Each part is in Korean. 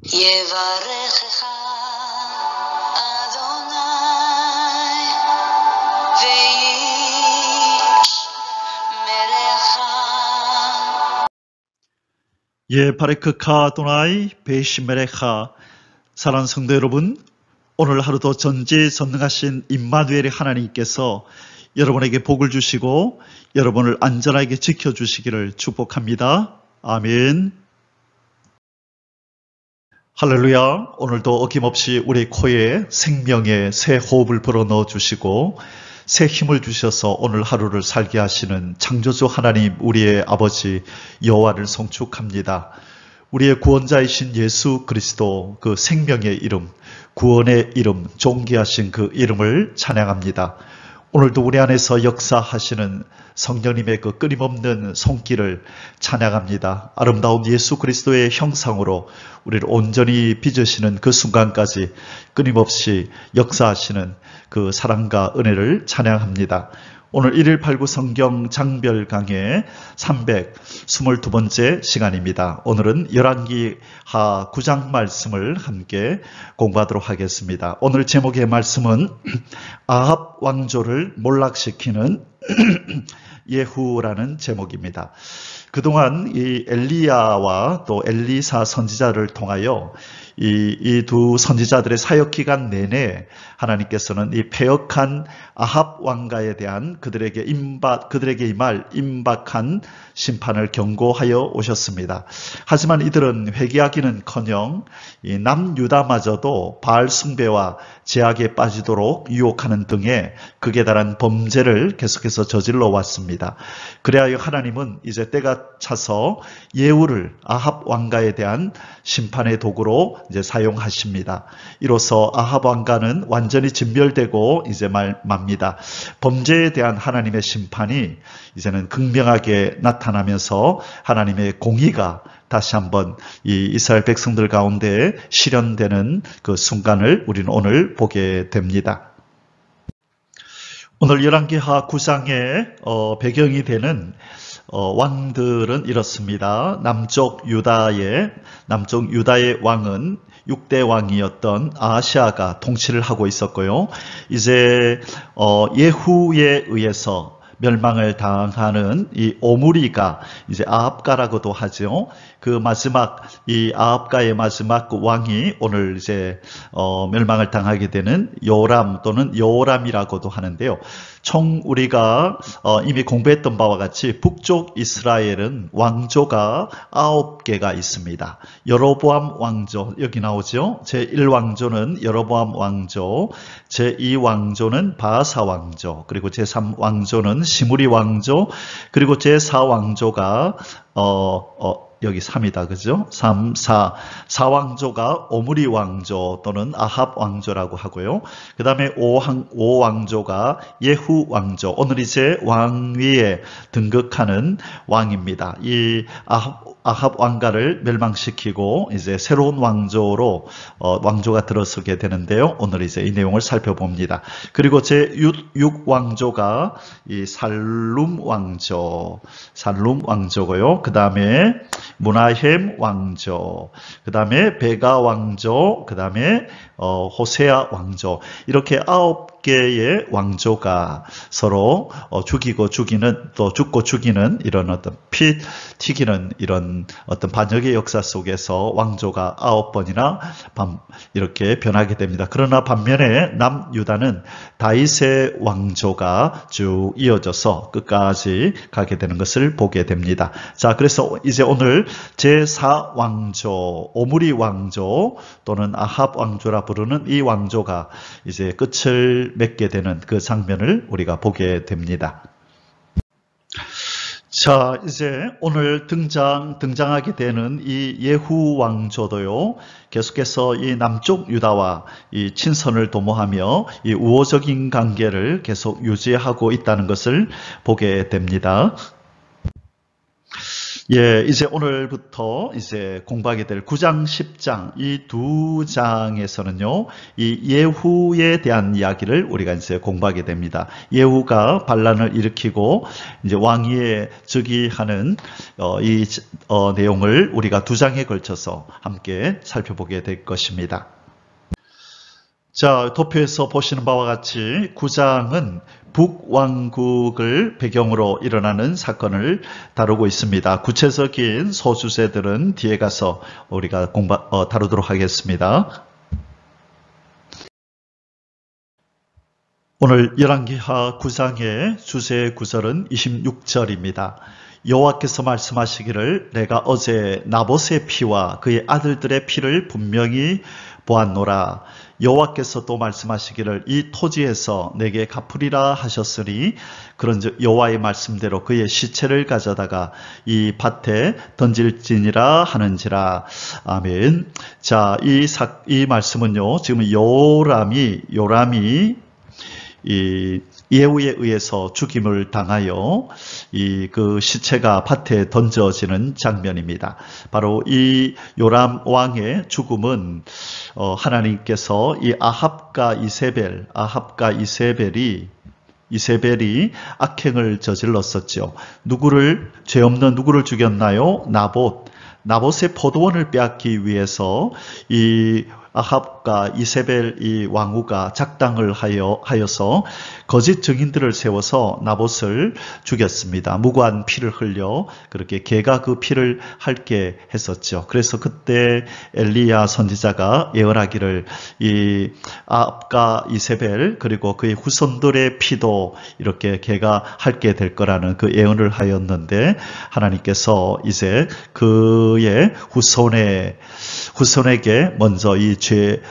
יברכך אדוני וישמרך. 예바레크카 아도나이 베이시메레카. 사랑하는 성도 여러분, 오늘 하루도 전지전능하신 임마누엘의 하나님께서 여러분에게 복을 주시고 여러분을 안전하게 지켜주시기를 축복합니다. 아멘. 할렐루야. 오늘도 어김없이 우리 코에 생명의 새 호흡을 불어넣어 주시고 새 힘을 주셔서 오늘 하루를 살게 하시는 창조주 하나님, 우리의 아버지 여호와를 송축합니다. 우리의 구원자이신 예수 그리스도, 그 생명의 이름, 구원의 이름, 존귀하신 그 이름을 찬양합니다. 오늘도 우리 안에서 역사하시는 성령님의 그 끊임없는 손길을 찬양합니다. 아름다운 예수 그리스도의 형상으로 우리를 온전히 빚으시는 그 순간까지 끊임없이 역사하시는 그 사랑과 은혜를 찬양합니다. 오늘 1일 8구 성경 장별 강의 322번째 시간입니다. 오늘은 열왕기하 9장 말씀을 함께 공부하도록 하겠습니다. 오늘 제목의 말씀은 아합 왕조를 몰락시키는 예후라는 제목입니다. 그동안 이 엘리야와 또 엘리사 선지자를 통하여 이 두 선지자들의 사역 기간 내내 하나님께서는 이 패역한 아합 왕가에 대한 그들에게 임할 임박한 심판을 경고하여 오셨습니다. 하지만 이들은 회개하기는커녕 이 남유다마저도 바알 숭배와 제약에 빠지도록 유혹하는 등의 극에 달한 범죄를 계속해서 저질러 왔습니다. 그래야 하나님은 이제 때가 차서 예후를 아합 왕가에 대한 심판의 도구로 이제 사용하십니다. 이로써 아합 왕가는 완전히 진멸되고 이제 맙니다. 범죄에 대한 하나님의 심판이 이제는 극명하게 나타나면서 하나님의 공의가 다시 한번 이 이스라엘 백성들 가운데 실현되는 그 순간을 우리는 오늘 보게 됩니다. 오늘 열왕기하 9장의 배경이 되는 왕들은 이렇습니다. 남쪽 유다의 왕은 6대 왕이었던 아하시아가 통치를 하고 있었고요. 이제 예후에 의해서 멸망을 당하는 이 오므리가 이제 아합가라고도 하죠. 그 마지막 이 아합가의 마지막 왕이 오늘 이제 멸망을 당하게 되는 요람 또는 여호람이라고도 하는데요. 총 우리가 이미 공부했던 바와 같이 북쪽 이스라엘은 왕조가 9개가 있습니다. 여로보암 왕조, 여기 나오죠. 제1왕조는 여로보암 왕조, 제2왕조는 바아사 왕조, 그리고 제3왕조는 시므리 왕조, 그리고 제4왕조가 여기 3이다. 그죠? 3, 4. 4왕조가 오므리 왕조 또는 아합 왕조라고 하고요. 그 다음에 5왕조가 예후 왕조. 오늘 이제 왕위에 등극하는 왕입니다. 이 아합 왕가를 멸망시키고 이제 새로운 왕조로 왕조가 들어서게 되는데요. 오늘 이제 이 내용을 살펴봅니다. 그리고 제6왕조가 이 살룸 왕조고요. 그 다음에 무나헴 왕조, 그 다음에 베가 왕조, 그 다음에 호세아 왕조, 이렇게 9개의 왕조가 서로 죽고 죽이는 이런 어떤 피 튀기는 이런 어떤 반역의 역사 속에서 왕조가 9번이나 이렇게 변하게 됩니다. 그러나 반면에 남유다는 다윗의 왕조가 쭉 이어져서 끝까지 가게 되는 것을 보게 됩니다. 자, 그래서 이제 오늘 제4왕조, 오므리 왕조 또는 아합 왕조라 부르는 이 왕조가 이제 끝을 맺게 되는 그 장면을 우리가 보게 됩니다. 자, 이제 오늘 등장하게 되는 이 예후 왕조도요, 계속해서 이 남쪽 유다와 이 친선을 도모하며 이 우호적인 관계를 계속 유지하고 있다는 것을 보게 됩니다. 예, 이제 오늘부터 이제 공부하게 될 9장, 10장, 이 두 장에서는요, 이 예후에 대한 이야기를 우리가 이제 공부하게 됩니다. 예후가 반란을 일으키고, 이제 왕위에 즉위하는, 내용을 우리가 두 장에 걸쳐서 함께 살펴보게 될 것입니다. 자, 도표에서 보시는 바와 같이 9장은 북왕국을 배경으로 일어나는 사건을 다루고 있습니다. 구체적인 소주제들은 뒤에 가서 우리가 다루도록 하겠습니다. 오늘 열왕기하 9장의 주제 구절은 26절입니다. 여호와께서 말씀하시기를 내가 어제 나봇의 피와 그의 아들들의 피를 분명히 보았노라. 여호와께서 또 말씀하시기를 이 토지에서 내게 갚으리라 하셨으니 그런즉 여호와의 말씀대로 그의 시체를 가져다가 이 밭에 던질지니라 하는지라. 아멘. 자, 이 말씀은요, 지금 요람이 이 예후에 의해서 죽임을 당하여 그 시체가 밭에 던져지는 장면입니다. 바로 이 요람 왕의 죽음은 하나님께서 이 아합과 이세벨이 악행을 저질렀었죠. 죄 없는 누구를 죽였나요? 나봇의 포도원을 빼앗기 위해서 이 아합과 이세벨 이 왕후가 작당을 하여서 거짓 증인들을 세워서 나봇을 죽였습니다. 무고한 피를 흘려 그렇게 개가 그 피를 핥게 했었죠. 그래서 그때 엘리야 선지자가 예언하기를 이 아합과 이세벨 그리고 그의 후손들의 피도 이렇게 개가 핥게 될 거라는 그 예언을 하였는데 하나님께서 이제 그의 후손에게 먼저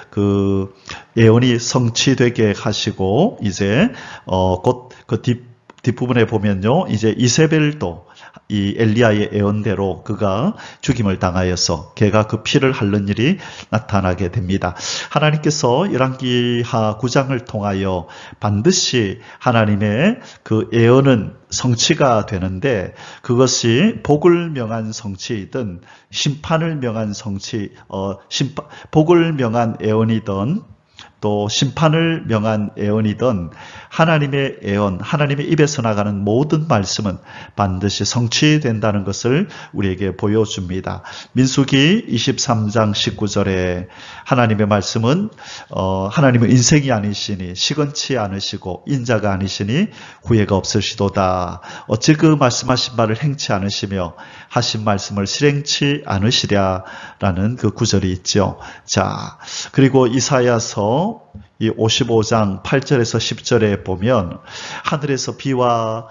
그 예언이 성취되게 하시고 이제 곧 그 뒷부분에 보면요, 이제 이세벨도 이 엘리야의 예언대로 그가 죽임을 당하여서 걔가 그 피를 핥는 일이 나타나게 됩니다. 하나님께서 열왕기하 9장을 통하여 반드시 하나님의 그 예언은 성취가 되는데 그것이 복을 명한 성취이든 심판을 명한 복을 명한 예언이든 또 심판을 명한 예언이든 하나님의 예언, 하나님의 입에서 나가는 모든 말씀은 반드시 성취된다는 것을 우리에게 보여줍니다. 민수기 23장 19절에 하나님의 말씀은 하나님은 인생이 아니시니 시건치 않으시고 인자가 아니시니 후회가 없으시도다. 어찌 그 말씀하신 바를 행치 않으시며 하신 말씀을 실행치 않으시랴라는 그 구절이 있죠. 자, 그리고 이사야서 이 55장 8절에서 10절에 보면 하늘에서 비와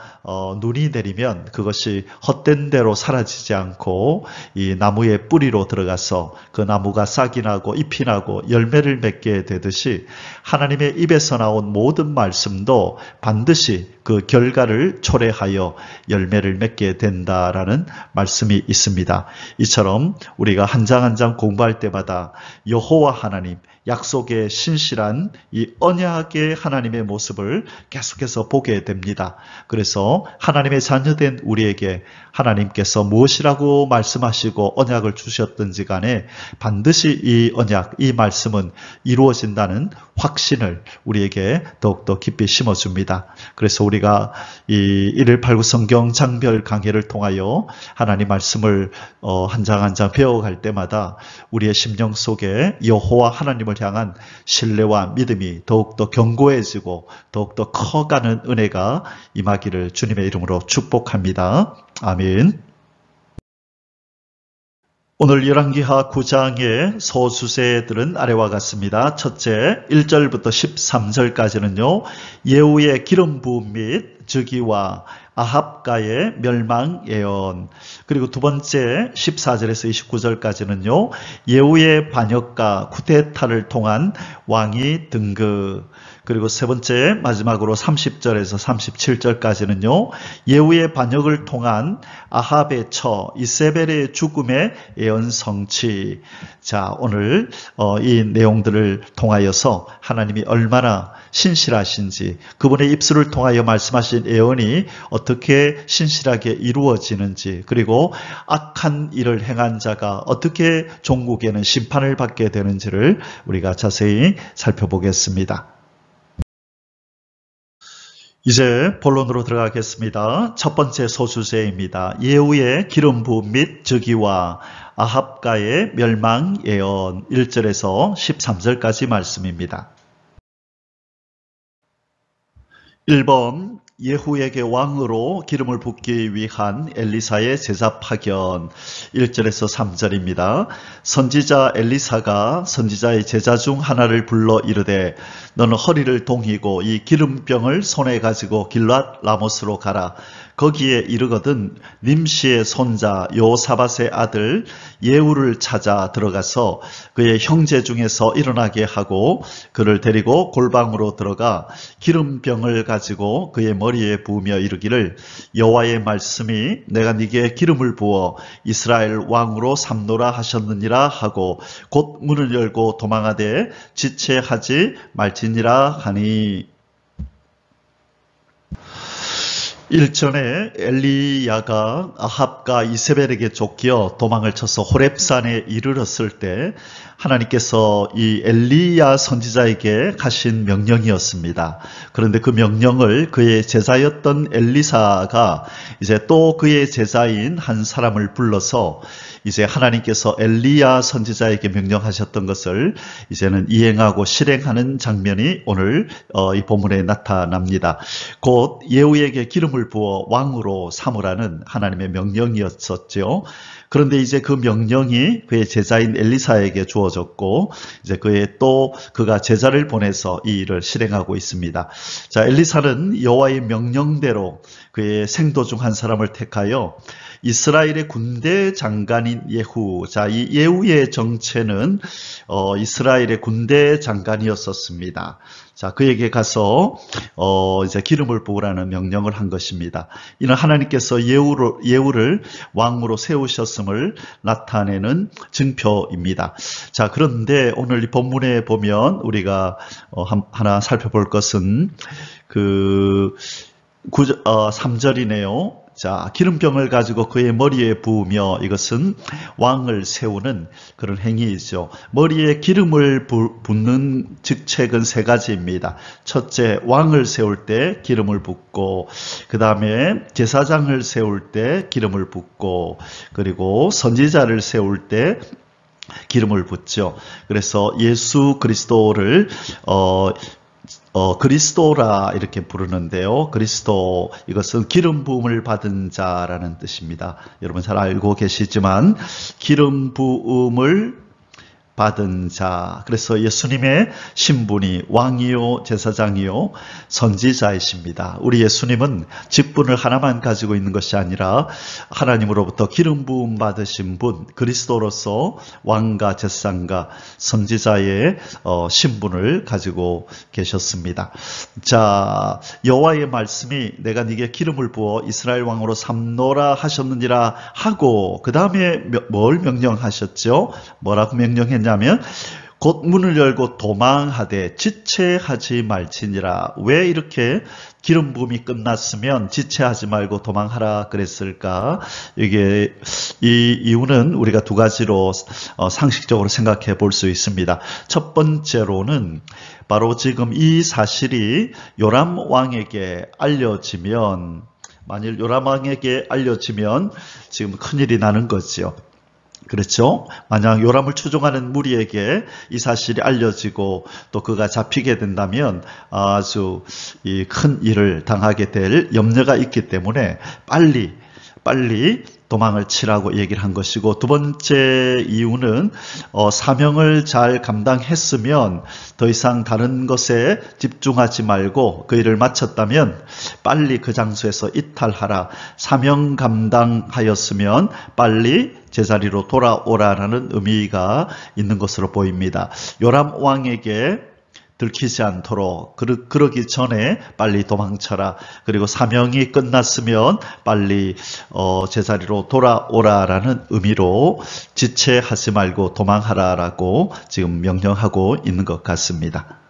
눈이 내리면 그것이 헛된 대로 사라지지 않고 이 나무의 뿌리로 들어가서 그 나무가 싹이 나고 잎이 나고 열매를 맺게 되듯이 하나님의 입에서 나온 모든 말씀도 반드시 그 결과를 초래하여 열매를 맺게 된다라는 말씀이 있습니다. 이처럼 우리가 한 장 한 장 공부할 때마다 여호와 하나님, 약속의 신실한 이 언약의 하나님의 모습을 계속해서 보게 됩니다. 그래서 하나님의 자녀된 우리에게 하나님께서 무엇이라고 말씀하시고 언약을 주셨든지 간에 반드시 이 언약, 이 말씀은 이루어진다는 확신을 우리에게 더욱더 깊이 심어줍니다. 그래서 우리가 이 1189 성경 장별 강해를 통하여 하나님 말씀을 한 장 한 장 배워갈 때마다 우리의 심령 속에 여호와 하나님을 향한 신뢰와 믿음이 더욱더 견고해지고 더욱더 커가는 은혜가 임하기를 주님의 이름으로 축복합니다. 아멘. 오늘 열왕기하 9장의 소주제들은 아래와 같습니다. 첫째, 1절부터 13절까지는요. 예후의 기름 부음 및 즉위와 아합가의 멸망 예언, 그리고 두 번째 14절에서 29절까지는요. 예후의 반역과 쿠데타를 통한 왕위 등극, 그리고 세 번째 마지막으로 30절에서 37절까지는요. 예후의 반역을 통한 아합의 처, 이세벨의 죽음의 예언 성취. 자, 오늘 이 내용들을 통하여서 하나님이 얼마나 신실하신지, 그분의 입술을 통하여 말씀하신 예언이 어떻게 신실하게 이루어지는지, 그리고 악한 일을 행한 자가 어떻게 종국에는 심판을 받게 되는지를 우리가 자세히 살펴보겠습니다. 이제 본론으로 들어가겠습니다. 첫 번째 소주제입니다. 예후의 기름 부음 및 즉위와 아합가의 멸망 예언 1절에서 13절까지 말씀입니다. 1번 예후에게 왕으로 기름을 붓기 위한 엘리사의 제자 파견 1절에서 3절입니다. 선지자 엘리사가 선지자의 제자 중 하나를 불러 이르되 너는 허리를 동이고 이 기름병을 손에 가지고 길랏 라모스로 가라. 거기에 이르거든 님시의 손자 요사밧의 아들 예후를 찾아 들어가서 그의 형제 중에서 일어나게 하고 그를 데리고 골방으로 들어가 기름병을 가지고 그의 머리에 부으며 이르기를 여호와의 말씀이 내가 네게 기름을 부어 이스라엘 왕으로 삼노라 하셨느니라 하고 곧 문을 열고 도망하되 지체하지 말지니라 하니. 일전에 엘리야가 아합과 이세벨에게 쫓겨 도망을 쳐서 호렙산에 이르렀을 때 하나님께서 이 엘리야 선지자에게 하신 명령이었습니다. 그런데 그 명령을 그의 제자였던 엘리사가 이제 또 그의 제자인 한 사람을 불러서 이제 하나님께서 엘리야 선지자에게 명령하셨던 것을 이제는 이행하고 실행하는 장면이 오늘 이 본문에 나타납니다. 곧 예후에게 기름을 부어 왕으로 삼으라는 하나님의 명령이었었죠. 그런데 이제 그 명령이 그의 제자인 엘리사에게 주어졌고 이제 그가 제자를 보내서 이 일을 실행하고 있습니다. 자, 엘리사는 여호와의 명령대로 그의 생도 중 한 사람을 택하여 이스라엘의 군대 장관인 예후. 자, 이 예후의 정체는 이스라엘의 군대 장관이었었습니다. 자, 그에게 가서 이제 기름을 부으라는 명령을 한 것입니다. 이는 하나님께서 예후를 왕으로 세우셨음을 나타내는 증표입니다. 자, 그런데 오늘 이 본문에 보면 우리가 하나 살펴볼 것은 3절이네요. 자, 기름병을 가지고 그의 머리에 부으며 이것은 왕을 세우는 그런 행위이죠. 머리에 기름을 붓는 직책은 세 가지입니다. 첫째, 왕을 세울 때 기름을 붓고, 그 다음에 제사장을 세울 때 기름을 붓고, 그리고 선지자를 세울 때 기름을 붓죠. 그래서 예수 그리스도를 그리스도라 이렇게 부르는데요. 그리스도, 이것은 기름 부음을 받은 자라는 뜻입니다. 여러분 잘 알고 계시지만 기름 부음을 받은 자. 그래서 예수님의 신분이 왕이요 제사장이요 선지자이십니다. 우리 예수님은 직분을 하나만 가지고 있는 것이 아니라 하나님으로부터 기름 부음 받으신 분, 그리스도로서 왕과 제사장과 선지자의 신분을 가지고 계셨습니다. 자, 여호와의 말씀이 내가 네게 기름을 부어 이스라엘 왕으로 삼노라 하셨느니라 하고 그 다음에 뭘 명령하셨죠? 뭐라고 명령했냐면 곧 문을 열고 도망하되 지체하지 말지니라. 왜 이렇게 기름 부음이 끝났으면 지체하지 말고 도망하라 그랬을까? 이게 이 이유는 우리가 두 가지로 상식적으로 생각해 볼 수 있습니다. 첫 번째로는 바로 지금 이 사실이 요람 왕에게 알려지면, 만일 요람 왕에게 알려지면 지금 큰일이 나는 거죠. 그렇죠? 만약 요람을 추종하는 무리에게 이 사실이 알려지고 또 그가 잡히게 된다면 아주 큰 일을 당하게 될 염려가 있기 때문에 빨리 도망을 치라고 얘기를 한 것이고, 두 번째 이유는 사명을 잘 감당했으면 더 이상 다른 것에 집중하지 말고 그 일을 마쳤다면 빨리 그 장소에서 이탈하라. 사명 감당하였으면 빨리 제자리로 돌아오라라는 의미가 있는 것으로 보입니다. 요람 왕에게 들키지 않도록 그러기 전에 빨리 도망쳐라. 그리고 사명이 끝났으면 빨리 제자리로 돌아오라라는 의미로 지체하지 말고 도망하라라고 지금 명령하고 있는 것 같습니다.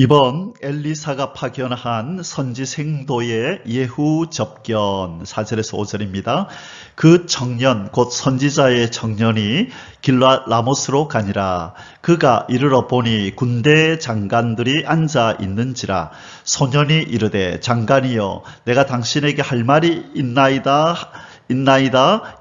이번 엘리사가 파견한 선지 생도의 예후 접견 4절에서 5절입니다. 그 청년 곧 선지자의 청년이 길랏 라모스로 가니라. 그가 이르러 보니 군대 장관들이 앉아 있는지라. 소년이 이르되 장관이여 내가 당신에게 할 말이 있나이다.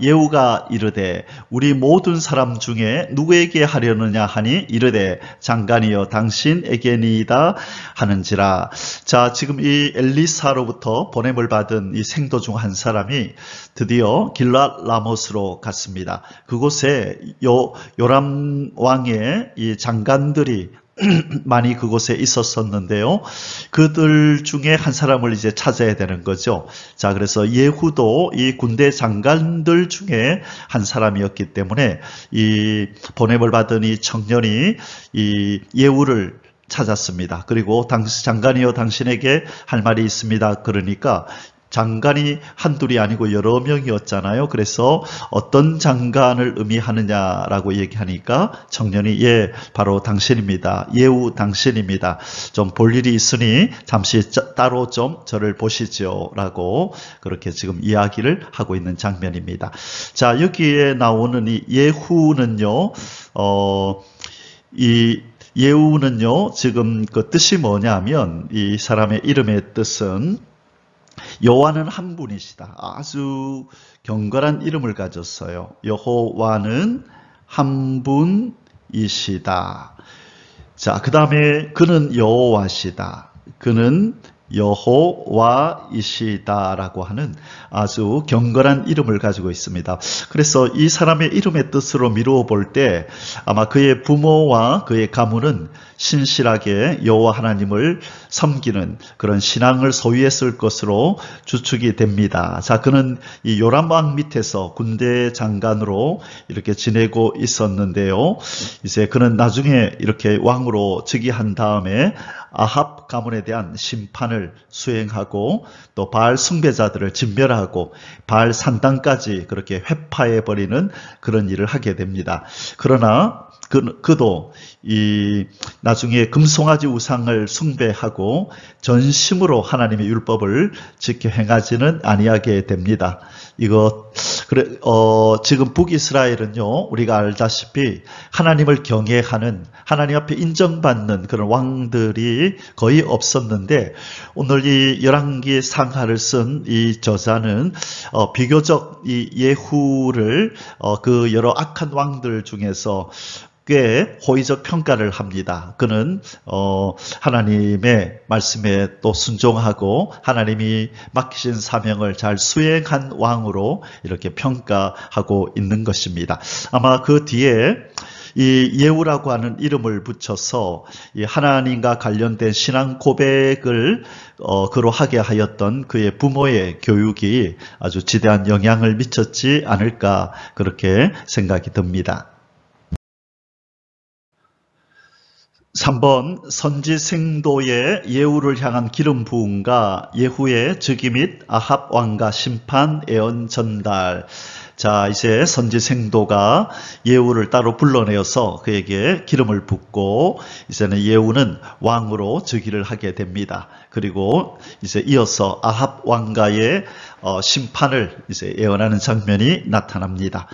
예후가 이르되 우리 모든 사람 중에 누구에게 하려느냐 하니 이르되 장관이여 당신에게니이다 하는지라. 자, 지금 이 엘리사로부터 보냄을 받은 이 생도 중 한 사람이 드디어 길랏 라모스로 갔습니다. 그곳에 요람 왕의 이 장관들이 많이 그곳에 있었었는데요. 그들 중에 한 사람을 이제 찾아야 되는 거죠. 자, 그래서 예후도 이 군대 장관들 중에 한 사람이었기 때문에 이 보냄을 받은 이 청년이 이 예후를 찾았습니다. 그리고 장관이여 당신에게 할 말이 있습니다. 그러니까 장관이 한둘이 아니고 여러 명이었잖아요. 그래서 어떤 장관을 의미하느냐라고 얘기하니까 청년이 예, 바로 당신입니다. 예후 당신입니다. 좀 볼 일이 있으니 잠시 따로 좀 저를 보시죠. 라고 그렇게 지금 이야기를 하고 있는 장면입니다. 자, 여기에 나오는 이 예후는요, 이 예후는요, 지금 그 뜻이 뭐냐면 이 사람의 이름의 뜻은 여호와는 한 분이시다. 아주 경건한 이름을 가졌어요. 여호와는 한 분이시다. 자, 그 다음에 그는 여호와시다. 그는 여호와이시다라고 하는 아주 경건한 이름을 가지고 있습니다. 그래서 이 사람의 이름의 뜻으로 미루어 볼 때 아마 그의 부모와 그의 가문은 신실하게 여호와 하나님을 섬기는 그런 신앙을 소유했을 것으로 추측이 됩니다. 자, 그는 이 요람 왕 밑에서 군대 장관으로 이렇게 지내고 있었는데요. 이제 그는 나중에 이렇게 왕으로 즉위한 다음에 아합 가문에 대한 심판을 수행하고 또 바알 숭배자들을 진멸하고 바알 산당까지 그렇게 회파해버리는 그런 일을 하게 됩니다. 그러나 그도 이 나중에 금송아지 우상을 숭배하고 전심으로 하나님의 율법을 지켜 행하지는 아니하게 됩니다. 이거 지금 북이스라엘은요, 우리가 알다시피 하나님을 경외하는 하나님 앞에 인정받는 그런 왕들이 거의 없었는데 오늘 이 열왕기 상하를 쓴 이 저자는 비교적 이 예후를 그 여러 악한 왕들 중에서 꽤 호의적 평가를 합니다. 그는 하나님의 말씀에 또 순종하고 하나님이 맡기신 사명을 잘 수행한 왕으로 이렇게 평가하고 있는 것입니다. 아마 그 뒤에 이 예후라고 하는 이름을 붙여서 이 하나님과 관련된 신앙 고백을 그로 하게 하였던 그의 부모의 교육이 아주 지대한 영향을 미쳤지 않을까 그렇게 생각이 듭니다. 3번 선지 생도의 예후를 향한 기름 부음과 예후의 즉위 및 아합 왕과 심판 예언 전달. 자, 이제 선지 생도가 예후를 따로 불러내어서 그에게 기름을 붓고 이제는 예후는 왕으로 즉위를 하게 됩니다. 그리고 이제 이어서 아합 왕가의 심판을 이제 예언하는 장면이 나타납니다.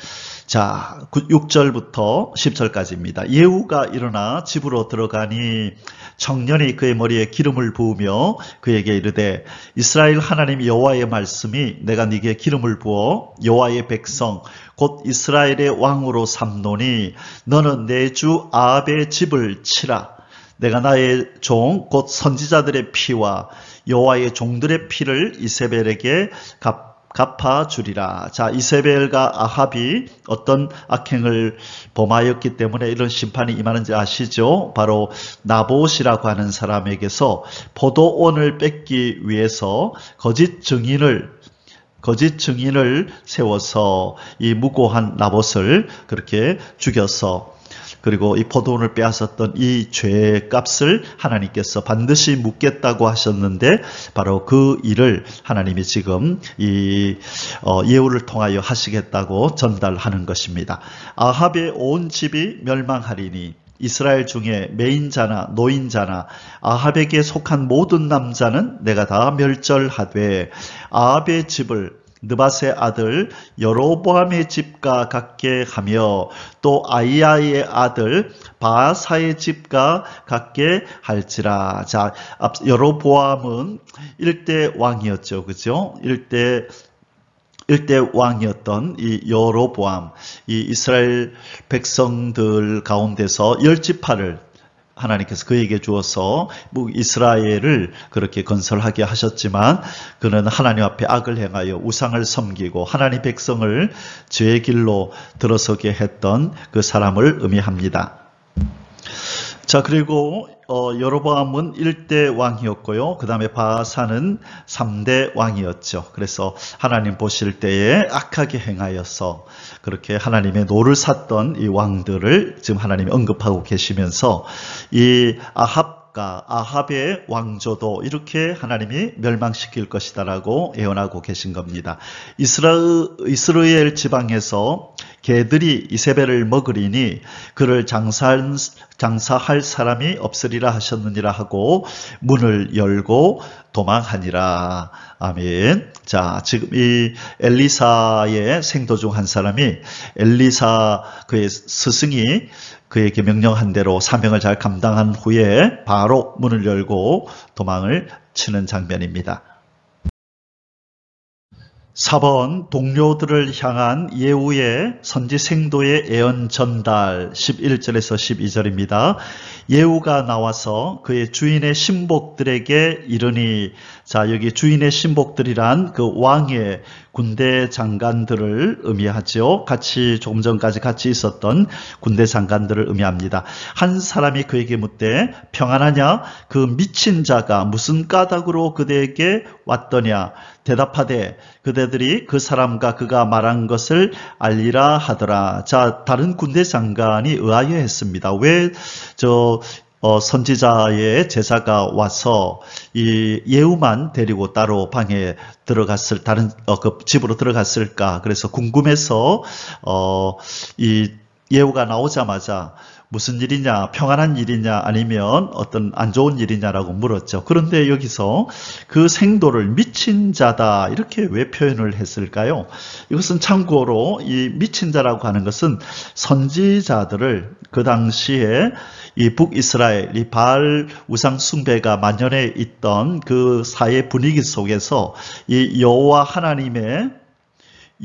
자, 6절부터 10절까지입니다. 예후가 일어나 집으로 들어가니 청년이 그의 머리에 기름을 부으며 그에게 이르되 이스라엘 하나님 여호와의 말씀이 내가 네게 기름을 부어 여호와의 백성 곧 이스라엘의 왕으로 삼노니 너는 내 주 아합의 집을 치라. 내가 나의 종 곧 선지자들의 피와 여호와의 종들의 피를 이세벨에게 갚아주리라. 자, 이세벨과 아합이 어떤 악행을 범하였기 때문에 이런 심판이 임하는지 아시죠? 바로 나봇이라고 하는 사람에게서 포도원을 뺏기 위해서 거짓 증인을 거짓 증인을 세워서 이 무고한 나봇을 그렇게 죽여서 그리고 이 포도원을 빼앗았던 이 죄의 값을 하나님께서 반드시 묻겠다고 하셨는데 바로 그 일을 하나님이 지금 이 예후를 통하여 하시겠다고 전달하는 것입니다. 아합의 온 집이 멸망하리니 이스라엘 중에 매인자나 노인자나 아합에게 속한 모든 남자는 내가 다 멸절하되 아합의 집을 느밧의 아들 여로보암의 집과 같게 하며 또 아이야의 아들 바아사의 집과 같게 할지라. 자, 여로보암은 1대 왕이었죠. 그죠? 1대 왕이었던 이 여로보암, 이 이스라엘 백성들 가운데서 10지파를 하나님께서 그에게 주어서 이스라엘을 그렇게 건설하게 하셨지만 그는 하나님 앞에 악을 행하여 우상을 섬기고 하나님 백성을 죄의 길로 들어서게 했던 그 사람을 의미합니다. 자, 그리고 여로보암은 1대 왕이었고요. 그 다음에 바아사는 3대 왕이었죠. 그래서 하나님 보실 때에 악하게 행하여서 그렇게 하나님의 노를 샀던 이 왕들을 지금 하나님이 언급하고 계시면서 이 아합의 왕조도 이렇게 하나님이 멸망시킬 것이다라고 예언하고 계신 겁니다. 이스라엘 지방에서 개들이 이세벨을 먹으리니 그를 장사할 사람이 없으리라 하셨느니라 하고 문을 열고 도망하니라. 아멘. 자, 지금 이 엘리사의 생도 중 한 사람이 엘리사 그의 스승이 그에게 명령한 대로 사명을 잘 감당한 후에 바로 문을 열고 도망을 치는 장면입니다. 4번 동료들을 향한 예후의 선지 생도의 예언 전달 11절에서 12절입니다. 예후가 나와서 그의 주인의 신복들에게 이르니, 자, 여기 주인의 신복들이란 그 왕의 군대 장관들을 의미하죠. 조금 전까지 같이 있었던 군대 장관들을 의미합니다. 한 사람이 그에게 묻되 평안하냐? 그 미친 자가 무슨 까닭으로 그대에게 왔더냐? 대답하되 그대들이 그 사람과 그가 말한 것을 알리라 하더라. 자, 다른 군대 장관이 의아해했습니다. 왜 선지자의 제자가 와서 이 예후만 데리고 따로 방에 들어갔을 그 집으로 들어갔을까? 그래서 궁금해서 이 예후가 나오자마자 무슨 일이냐, 평안한 일이냐, 아니면 어떤 안 좋은 일이냐라고 물었죠. 그런데 여기서 그 생도를 미친 자다 이렇게 왜 표현을 했을까요? 이것은 참고로 이 미친 자라고 하는 것은 선지자들을 그 당시에 이 북이스라엘, 이 바알 우상 숭배가 만연해 있던 그 사회 분위기 속에서 이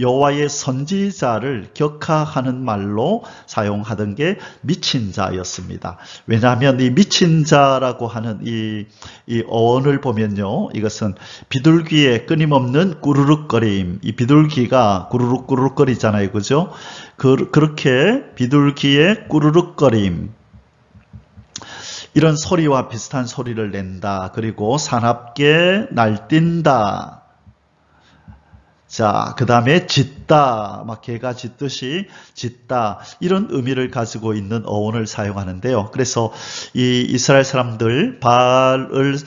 여호와의 선지자를 격하하는 말로 사용하던 게 미친 자였습니다. 왜냐하면 이 미친 자라고 하는 이 어원을 보면요, 이것은 비둘기의 끊임없는 꾸르륵거림, 이 비둘기가 꾸르륵꾸르륵거리잖아요, 그죠? 그렇게 비둘기의 꾸르륵거림, 이런 소리와 비슷한 소리를 낸다. 그리고 사납게 날뛴다. 자, 그 다음에 짖다, 막 개가 짖듯이 짖다, 이런 의미를 가지고 있는 어원을 사용하는데요. 그래서 이 이스라엘 사람들 바알을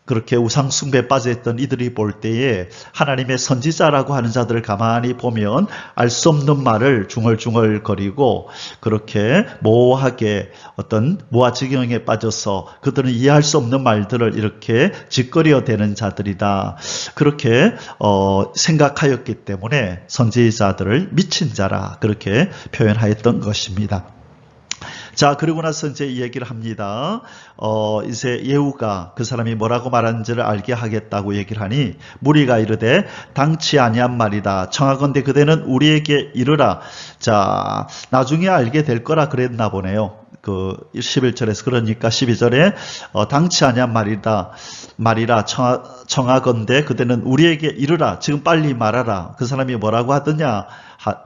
그렇게 우상 숭배에 빠져있던 이들이 볼 때에 하나님의 선지자라고 하는 자들을 가만히 보면 알 수 없는 말을 중얼중얼거리고 그렇게 모호하게 어떤 무아지경에 빠져서 그들은 이해할 수 없는 말들을 이렇게 짓거려대는 자들이다. 그렇게 생각하였기 때문에 선지자들을 미친 자라 그렇게 표현하였던 것입니다. 자, 그리고 나서 이제 이 얘기를 합니다. 이제 예후가 그 사람이 뭐라고 말하는지를 알게 하겠다고 얘기를 하니 무리가 이르되 당치 아니한 말이다. 청하건대 그대는 우리에게 이르라. 자, 나중에 알게 될 거라 그랬나 보네요. 그 11절에서 그러니까 12절에 당치 아니한 말이라 청하건대 그대는 우리에게 이르라. 지금 빨리 말하라. 그 사람이 뭐라고 하더냐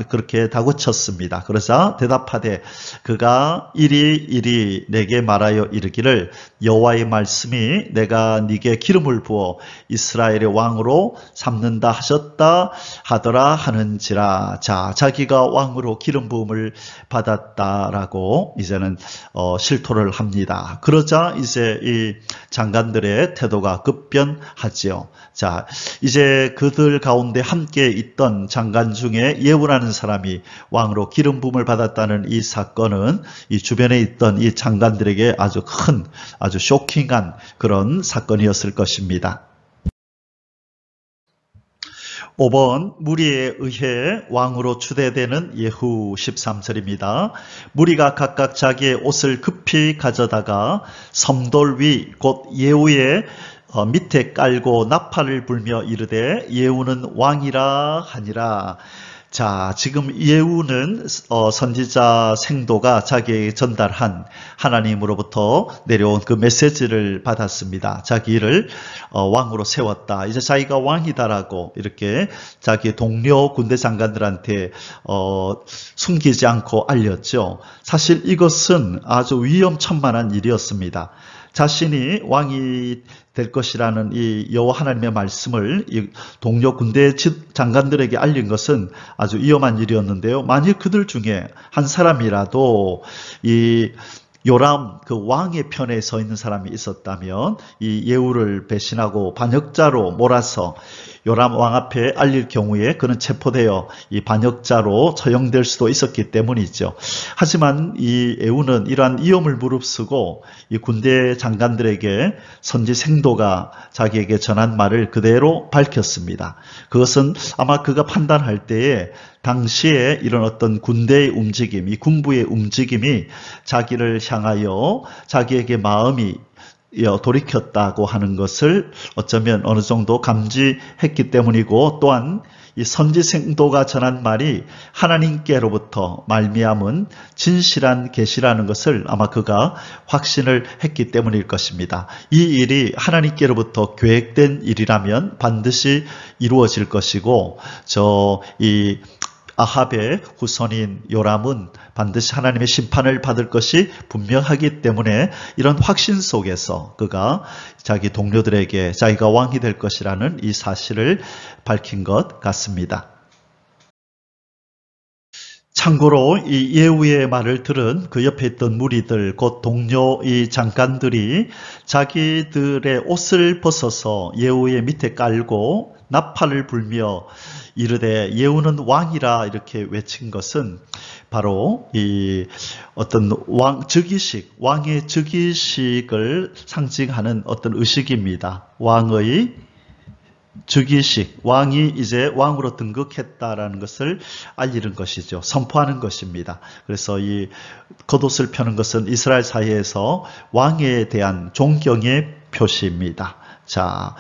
그렇게 다구쳤습니다. 그러자 대답하되 그가 이리 내게 말하여 이르기를 여호와의 말씀이 내가 네게 기름을 부어 이스라엘의 왕으로 삼는다 하셨다 하더라 하는지라. 자, 자기가 왕으로 기름 부음을 받았다라고 이제는 실토를 합니다. 그러자 이제 이 장관들의 태도가 급변하지요. 자, 이제 그들 가운데 함께 있던 장관 중에 예후라는 사람이 왕으로 기름 부음을 받았다는 이 사건은 이 주변에 있던 이 장관들에게 아주 큰, 아주 쇼킹한 그런 사건이었을 것입니다. 5번 무리에 의해 왕으로 추대되는 예후 13절입니다. 무리가 각각 자기의 옷을 급히 가져다가 섬돌 위 곧 예후의 밑에 깔고 나팔을 불며 이르되 예후는 왕이라 하니라. 자, 지금 예후는 선지자 생도가 자기에게 전달한 하나님으로부터 내려온 그 메시지를 받았습니다. 자기를 왕으로 세웠다. 이제 자기가 왕이다라고 이렇게 자기 동료 군대 장관들한테 숨기지 않고 알렸죠. 사실 이것은 아주 위험천만한 일이었습니다. 자신이 왕이 될 것이라는 이 여호와 하나님의 말씀을 이 동료 군대 장관들에게 알린 것은 아주 위험한 일이었는데요. 만일 그들 중에 한 사람이라도 이 요람 그 왕의 편에 서 있는 사람이 있었다면 이 예후를 배신하고 반역자로 몰아서 요람 왕 앞에 알릴 경우에 그는 체포되어 이 반역자로 처형될 수도 있었기 때문이죠. 하지만 이 예후는 이러한 위험을 무릅쓰고 이 군대 장관들에게 선지 생도가 자기에게 전한 말을 그대로 밝혔습니다. 그것은 아마 그가 판단할 때에 당시에 이런 어떤 군대의 움직임, 이 군부의 움직임이 자기를 향하여 자기에게 마음이 돌이켰다고 하는 것을 어쩌면 어느 정도 감지했기 때문이고, 또한 이 선지생도가 전한 말이 하나님께로부터 말미암은 진실한 계시라는 것을 아마 그가 확신을 했기 때문일 것입니다. 이 일이 하나님께로부터 계획된 일이라면 반드시 이루어질 것이고, 이 아합의 후손인 요람은 반드시 하나님의 심판을 받을 것이 분명하기 때문에 이런 확신 속에서 그가 자기 동료들에게 자기가 왕이 될 것이라는 이 사실을 밝힌 것 같습니다. 참고로 이 예후의 말을 들은 그 옆에 있던 무리들, 곧 동료 이 장관들이 자기들의 옷을 벗어서 예후의 밑에 깔고 나팔을 불며 이르되 예후는 왕이라 이렇게 외친 것은 바로 이 어떤 왕의 즉위식을 상징하는 어떤 의식입니다. 왕의 즉위식, 왕이 이제 왕으로 등극했다라는 것을 알리는 것이죠. 선포하는 것입니다. 그래서 이 겉옷을 펴는 것은 이스라엘 사회에서 왕에 대한 존경의 표시입니다. 자,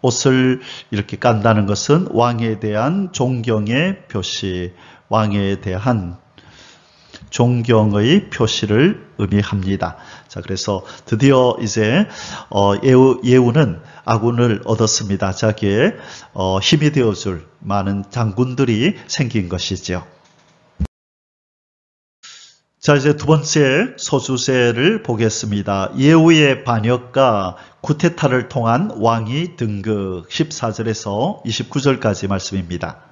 옷을 이렇게 깐다는 것은 왕에 대한 존경의 표시, 왕에 대한 존경의 표시를 의미합니다. 자, 그래서 드디어 이제 예후는 아군을 얻었습니다. 자기의 힘이 되어줄 많은 장군들이 생긴 것이죠. 자, 이제 두 번째 소주제를 보겠습니다. 예후의 반역과 쿠데타를 통한 왕이 등극, 14절에서 29절까지 말씀입니다.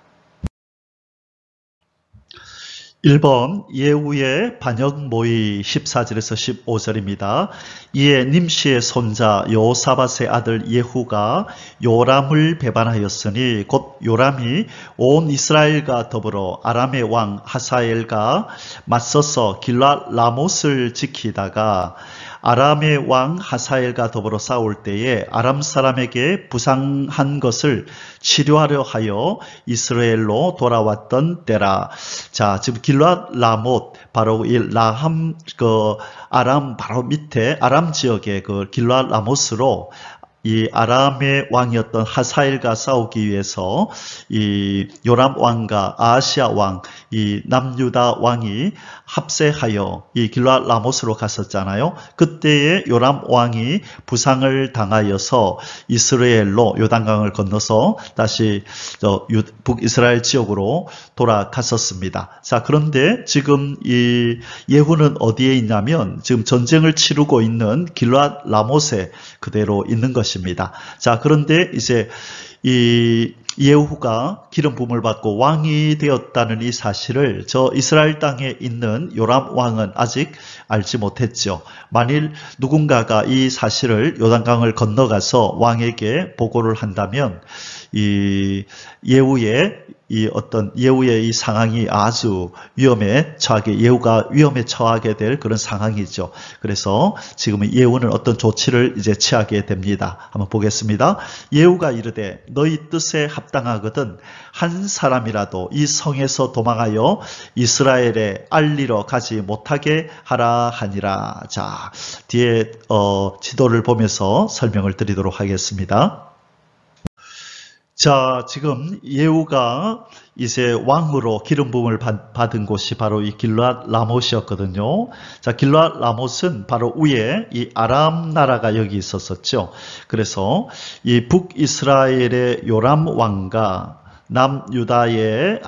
1번 예후의 반역 모의 14절에서 15절입니다. 이에 님시의 손자 여호사밧의 아들 예후가 요람을 배반하였으니 곧 요람이 온 이스라엘과 더불어 아람의 왕 하사엘과 맞서서 길랏 라못을 지키다가 아람의 왕 하사엘과 더불어 싸울 때에 아람 사람에게 부상한 것을 치료하려 하여 이스라엘로 돌아왔던 때라. 자, 지금 길랏 라못, 바로 이 라함, 아람 바로 밑에 아람 지역의 그 길랏 라못으로 이 아람의 왕이었던 하사엘과 싸우기 위해서 이 요람 왕과 아하시아 왕, 이 남유다 왕이 합세하여 이 길르앗 라못으로 갔었잖아요. 그때에 요람 왕이 부상을 당하여서 이스라엘로 요단강을 건너서 다시 북이스라엘 지역으로 돌아갔었습니다. 자, 그런데 지금 이 예후는 어디에 있냐면 지금 전쟁을 치르고 있는 길르앗 라못에 그대로 있는 것입니다. 자, 그런데 이제 이 예후가 기름 부음을 받고 왕이 되었다는 이 사실을 저 이스라엘 땅에 있는 요람 왕은 아직 알지 못했죠. 만일 누군가가 이 사실을 요단강을 건너가서 왕에게 보고를 한다면 이 예후의 이 상황이 아주 예후가 위험에 처하게 될 그런 상황이죠. 그래서 지금 예후는 어떤 조치를 이제 취하게 됩니다. 한번 보겠습니다. 예후가 이르되 너희 뜻에 합당하거든 한 사람이라도 이 성에서 도망하여 이스라엘에 알리러 가지 못하게 하라 하니라. 자, 뒤에 지도를 보면서 설명을 드리도록 하겠습니다. 자, 지금 예후가 이제 왕으로 기름 부음을 받은 곳이 바로 이 길르앗 라못이었거든요. 자, 길르앗 라못은 바로 위에 이 아람 나라가 여기 있었었죠. 그래서 이 북이스라엘의 요람 왕과 남유다의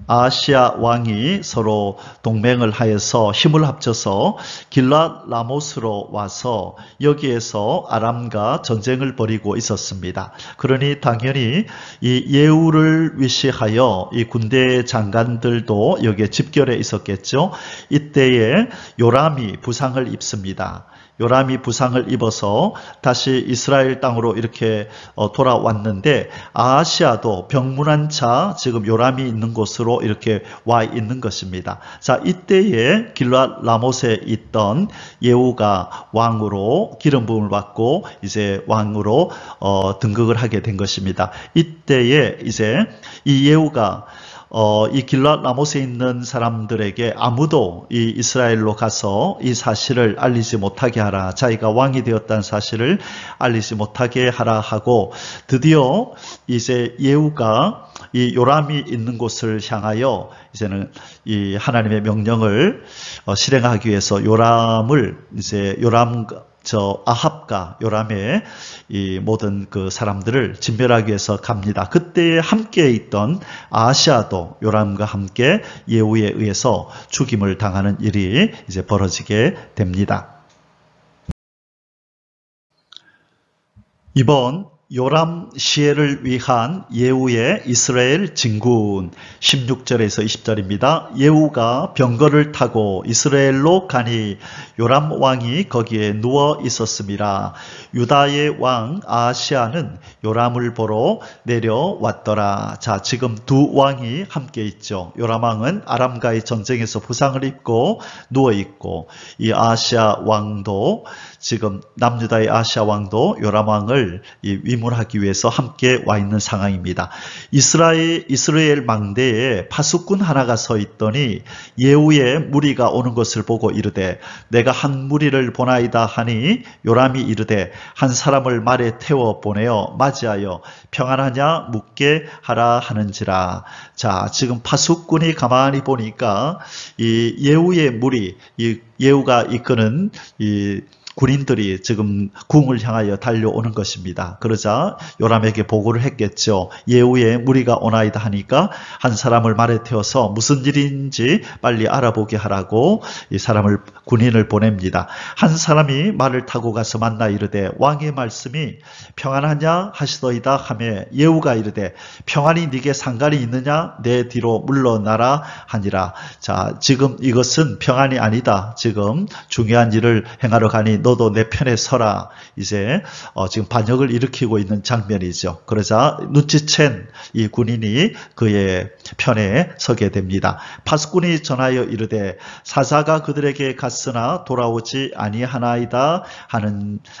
아하시아 왕이 서로 동맹을 하여서 힘을 합쳐서 길르앗 라못으로 와서 여기에서 아람과 전쟁을 벌이고 있었습니다. 그러니 당연히 이 예후를 위시하여 이 군대 장관들도 여기에 집결해 있었겠죠. 이때에 요람이 부상을 입습니다. 요람이 부상을 입어서 다시 이스라엘 땅으로 이렇게 돌아왔는데 아하시아도 병문안 차 지금 요람이 있는 곳으로 이렇게 와 있는 것입니다. 자, 이때에 길르앗 라못에 있던 예후가 왕으로 기름 부음을 받고 이제 왕으로 등극을 하게 된 것입니다. 이때에 이제 이 예후가 이 길르앗 라못에 있는 사람들에게 아무도 이 이스라엘로 가서 이 사실을 알리지 못하게 하라. 자기가 왕이 되었다는 사실을 알리지 못하게 하라 하고 드디어 이제 예후가 이 요람이 있는 곳을 향하여 이제는 이 하나님의 명령을 실행하기 위해서 아합과 요람의 이 모든 그 사람들을 진멸하기 위해서 갑니다. 그때 함께 있던 아하시아도 요람과 함께 예후에 의해서 죽임을 당하는 일이 이제 벌어지게 됩니다. 이번 요람 시해를 위한 예후의 이스라엘 진군 16절에서 20절입니다. 예후가 병거를 타고 이스라엘로 가니 요람 왕이 거기에 누워 있었습니다. 유다의 왕 아하시아는 요람을 보러 내려왔더라. 자, 지금 두 왕이 함께 있죠. 요람 왕은 아람과의 전쟁에서 부상을 입고 누워 있고 이 아하시아 왕도 지금 남유다의 아하시아 왕도 요람 왕을 위문하기 위해서 함께 와 있는 상황입니다. 이스라엘 망대에 파수꾼 하나가 서 있더니 예후의 무리가 오는 것을 보고 이르되 내가 한 무리를 보나이다 하니 요람이 이르되 한 사람을 말에 태워 보내어 맞이하여 평안하냐 묻게 하라 하는지라. 자, 지금 파수꾼이 가만히 보니까 이 예후의 무리, 이 예후가 이끄는 이 군인들이 지금 궁을 향하여 달려오는 것입니다. 그러자 요람에게 보고를 했겠죠. 예후의 무리가 오나이다 하니까 한 사람을 말에 태워서 무슨 일인지 빨리 알아보게 하라고 이 군인을 보냅니다. 한 사람이 말을 타고 가서 만나 이르되 왕의 말씀이 평안하냐 하시더이다 하며 예후가 이르되 평안이 네게 상관이 있느냐 내 뒤로 물러나라 하니라. 자, 지금 이것은 평안이 아니다. 지금 중요한 일을 행하러 가니 너도 내 편에 서라. 이제 지금 반역을 일으키고 있는 장면이죠. 그러자 눈치챈 이 군인이 그의 편에 서게 됩니다. 파수꾼이 전하여 이르되 사자가 그들에게 갔으나 돌아오지 아니하나이다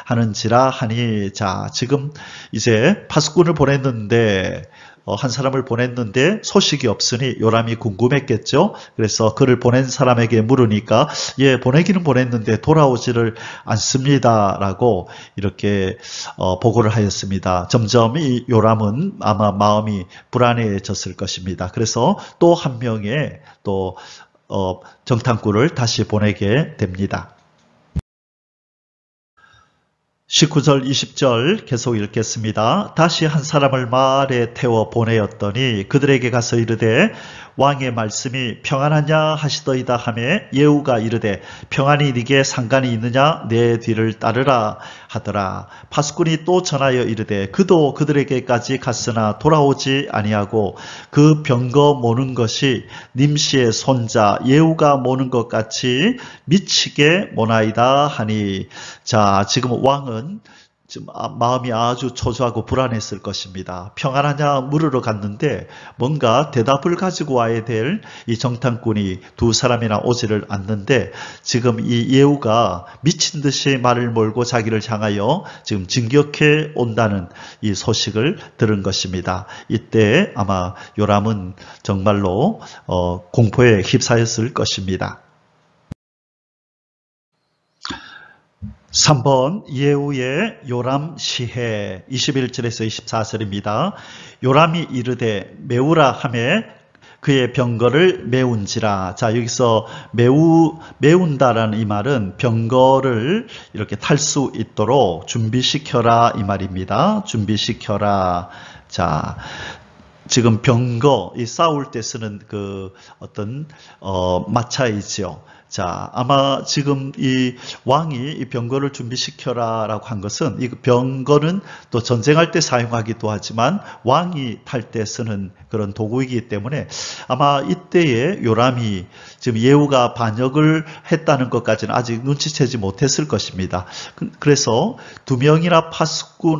하는지라 하니. 자, 지금 이제 파수꾼을 보냈는데 한 사람을 보냈는데 소식이 없으니 요람이 궁금했겠죠. 그래서 그를 보낸 사람에게 물으니까 예, 보내기는 보냈는데 돌아오지를 않습니다라고 이렇게 보고를 하였습니다. 점점 이 요람은 아마 마음이 불안해졌을 것입니다. 그래서 또 한 명의 또 정탐꾼을 다시 보내게 됩니다. 19절 20절 계속 읽겠습니다. 다시 한 사람을 마을에 태워 보내었더니 그들에게 가서 이르되 왕의 말씀이 평안하냐 하시더이다 하매 예후가 이르되 평안이 네게 상관이 있느냐 내 뒤를 따르라 하더라. 파수꾼이 또 전하여 이르되 그도 그들에게까지 갔으나 돌아오지 아니하고 그 병거 모는 것이 님시의 손자 예후가 모는 것 같이 미치게 모나이다 하니. 자, 지금 왕은 지금 마음이 아주 초조하고 불안했을 것입니다. 평안하냐 물으러 갔는데 뭔가 대답을 가지고 와야 될 이 정탐꾼이 두 사람이나 오지를 않는데 지금 이 예후가 미친 듯이 말을 몰고 자기를 향하여 지금 진격해 온다는 이 소식을 들은 것입니다. 이때 아마 요람은 정말로 공포에 휩싸였을 것입니다. 3번 예후의 요람 시해 21절에서 24절입니다. 요람이 이르되 메우라 하매 그의 병거를 메운지라. 자, 여기서 메운다라는 이 말은 병거를 이렇게 탈 수 있도록 준비시켜라 이 말입니다. 준비시켜라. 자, 지금 병거, 이 싸울 때 쓰는 그 어떤 마차이지요. 자, 아마 지금 이 왕이 이 병거를 준비시켜라 라고 한 것은 이 병거는 또 전쟁할 때 사용하기도 하지만 왕이 탈 때 쓰는 그런 도구이기 때문에 아마 이때에 요람이 지금 예후가 반역을 했다는 것까지는 아직 눈치채지 못했을 것입니다. 그래서 두 명이나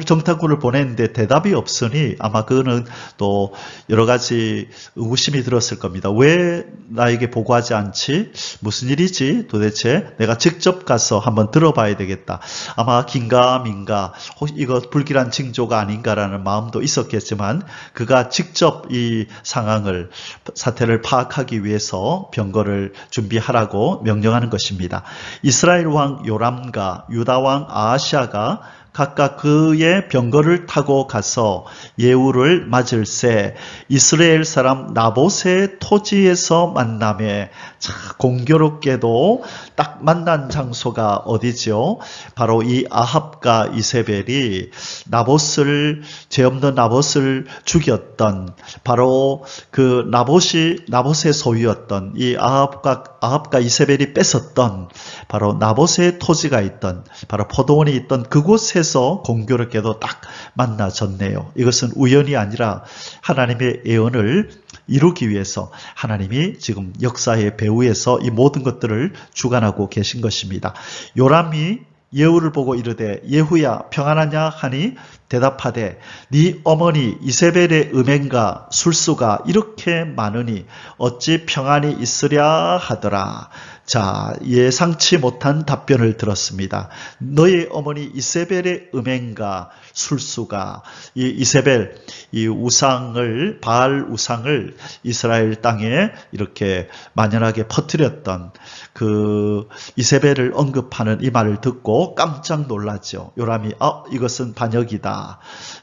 정탐꾼을 보냈는데 대답이 없으니 아마 그거는 또 여러 가지 의구심이 들었을 겁니다. 왜 나에게 보고하지 않지? 무슨 일이지? 도대체 내가 직접 가서 한번 들어봐야 되겠다. 아마 긴가민가 혹시 이거 불길한 징조가 아닌가라는 마음도 있었겠지만 그가 직접 이 사태를 파악하기 위해서 병거를 준비하라고 명령하는 것입니다. 이스라엘 왕 요람과 유다 왕 아하시아가 각각 그의 병거를 타고 가서 예후를 맞을새 이스라엘 사람 나봇의 토지에서 만나매. 자, 공교롭게도 딱 만난 장소가 어디죠? 바로 이 아합과 이세벨이 죄 없는 나봇을 죽였던 바로 그 나봇의 소유였던 이 아합과 이세벨이 뺏었던 바로 나봇의 토지가 있던 바로 포도원이 있던 그곳에서 공교롭게도 딱 만나졌네요. 이것은 우연이 아니라 하나님의 예언을 이루기 위해서 하나님이 지금 역사의 배후에서 이 모든 것들을 주관하고 계신 것입니다. 요람이 예후를 보고 이르되 예후야 평안하냐 하니 대답하되 네 어머니 이세벨의 음행과 술수가 이렇게 많으니 어찌 평안이 있으랴 하더라. 자, 예상치 못한 답변을 들었습니다. 너의 어머니 이세벨의 음행과 술수가 이 이세벨 이 우상을 바알 우상을 이스라엘 땅에 이렇게 만연하게 퍼뜨렸던 그 이세벨을 언급하는 이 말을 듣고 깜짝 놀랐죠. 요람이 이것은 반역이다.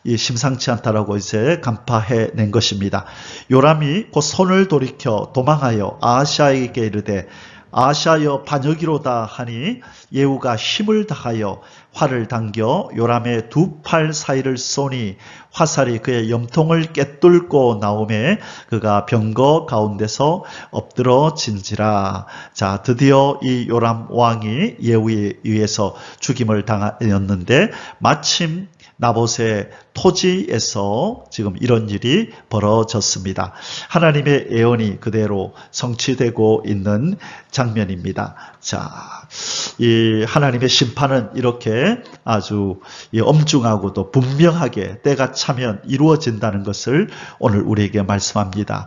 이 심상치 않다라고 이제 간파해 낸 것입니다. 요람이 곧 손을 돌이켜 도망하여 아하시아에게 이르되 아하시아여 반역이로다 하니 예후가 힘을 다하여 활을 당겨 요람의 두 팔 사이를 쏘니 화살이 그의 염통을 꿰뚫고 나오매 그가 병거 가운데서 엎드러진지라. 자, 드디어 이 요람 왕이 예후에 의해서 죽임을 당하였는데 마침 나봇의 토지에서 지금 이런 일이 벌어졌습니다. 하나님의 예언이 그대로 성취되고 있는 장면입니다. 자, 이 하나님의 심판은 이렇게 아주 엄중하고도 분명하게 때가 차면 이루어진다는 것을 오늘 우리에게 말씀합니다.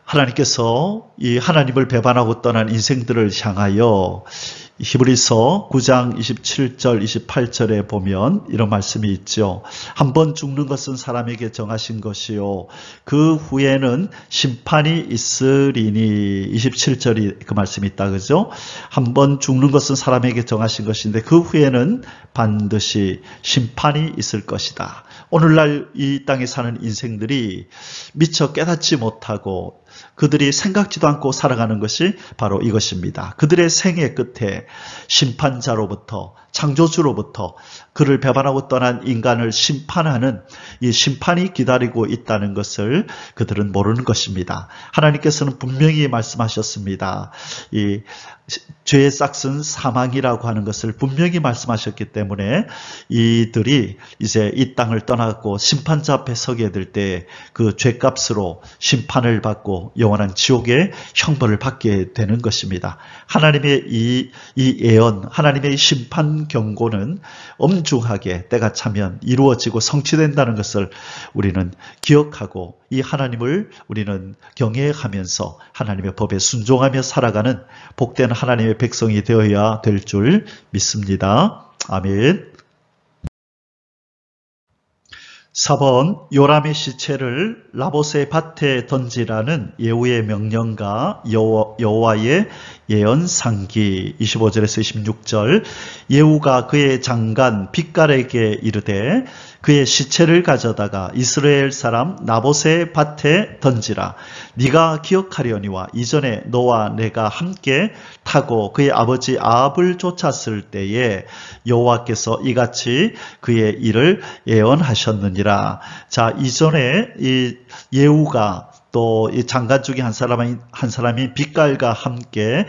하나님께서 이 하나님을 배반하고 떠난 인생들을 향하여 히브리서 9장 27절 28절에 보면 이런 말씀이 있죠. 한 번 죽는 것은 사람에게 정하신 것이요 그 후에는 심판이 있으리니. 27절이 그 말씀이 있다 그죠? 한 번 죽는 것은 사람에게 정하신 것인데 그 후에는 반드시 심판이 있을 것이다. 오늘날 이 땅에 사는 인생들이 미처 깨닫지 못하고 그들이 생각지도 않고 살아가는 것이 바로 이것입니다. 그들의 생애 끝에 심판자로부터 창조주로부터 그를 배반하고 떠난 인간을 심판하는 이 심판이 기다리고 있다는 것을 그들은 모르는 것입니다. 하나님께서는 분명히 말씀하셨습니다. 이 죄의 싹은 사망이라고 하는 것을 분명히 말씀하셨기 때문에 이들이 이제 이 땅을 떠나고 심판자 앞에 서게 될 때 그 죄값으로 심판을 받고 영원한 지옥의 형벌을 받게 되는 것입니다. 하나님의 이 예언, 하나님의 심판 경고는 엄중하게 때가 차면 이루어지고 성취된다는 것을 우리는 기억하고 이 하나님을 우리는 경외하면서 하나님의 법에 순종하며 살아가는 복된 하나님의 백성이 되어야 될 줄 믿습니다. 아멘. 4번 요람의 시체를 나봇의 밭에 던지라는 예후의 명령과 여호와의 예언상기. 25절에서 26절. 예후가 그의 장관 빗갈에게 이르되 그의 시체를 가져다가 이스라엘 사람 나봇의 밭에 던지라. 네가 기억하려니와 이전에 너와 내가 함께 타고 그의 아버지 아합을 쫓았을 때에 여호와께서 이같이 그의 일을 예언하셨느니라. 자, 이전에 이 예후가 또 이 장관 중에 한 사람이 빗갈과 함께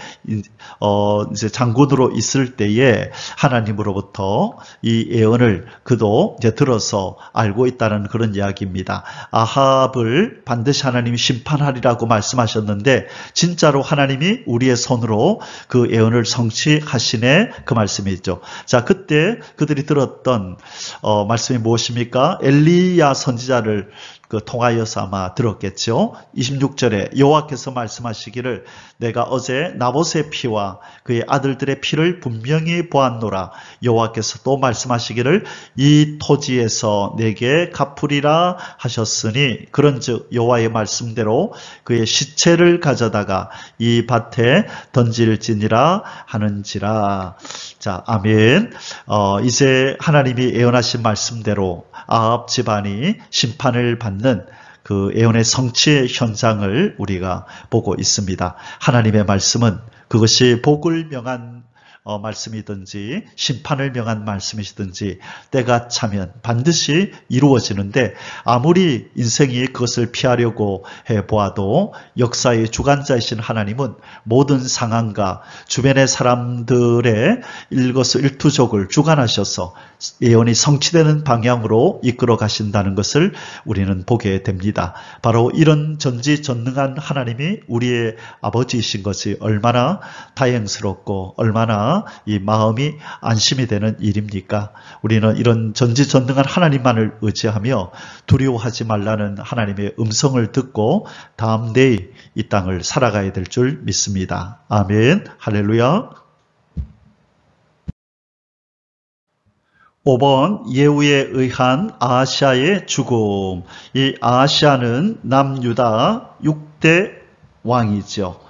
이제 장군으로 있을 때에 하나님으로부터 이 예언을 그도 이제 들어서 알고 있다는 그런 이야기입니다. 아합을 반드시 하나님이 심판하리라고 말씀하셨는데 진짜로 하나님이 우리의 손으로 그 예언을 성취하시네, 그 말씀이 있죠. 자, 그때 그들이 들었던 말씀이 무엇입니까? 엘리야 선지자를 통하여서 아마 들었겠죠. 26절에 여호와께서 말씀하시기를 내가 어제 나봇의 피와 그의 아들들의 피를 분명히 보았노라. 여호와께서 또 말씀하시기를 이 토지에서 내게 갚으리라 하셨으니 그런즉 여호와의 말씀대로 그의 시체를 가져다가 이 밭에 던질지니라 하는지라. 자, 아멘. 이제 하나님이 예언하신 말씀대로 아합 집안이 심판을 받는 그 예언의 성취의 현장을 우리가 보고 있습니다. 하나님의 말씀은 그것이 복을 명한 말씀이든지 심판을 명한 말씀이시든지 때가 차면 반드시 이루어지는데 아무리 인생이 그것을 피하려고 해보아도 역사의 주관자이신 하나님은 모든 상황과 주변의 사람들의 일거수일투족을 주관하셔서 예언이 성취되는 방향으로 이끌어 가신다는 것을 우리는 보게 됩니다. 바로 이런 전지전능한 하나님이 우리의 아버지이신 것이 얼마나 다행스럽고 얼마나 이 마음이 안심이 되는 일입니까? 우리는 이런 전지전능한 하나님만을 의지하며 두려워하지 말라는 하나님의 음성을 듣고 다음 데이 이 땅을 살아가야 될 줄 믿습니다. 아멘. 할렐루야. 5번 예후에 의한 아하시아의 죽음. 이 아하시아는 남유다 6대 왕이죠.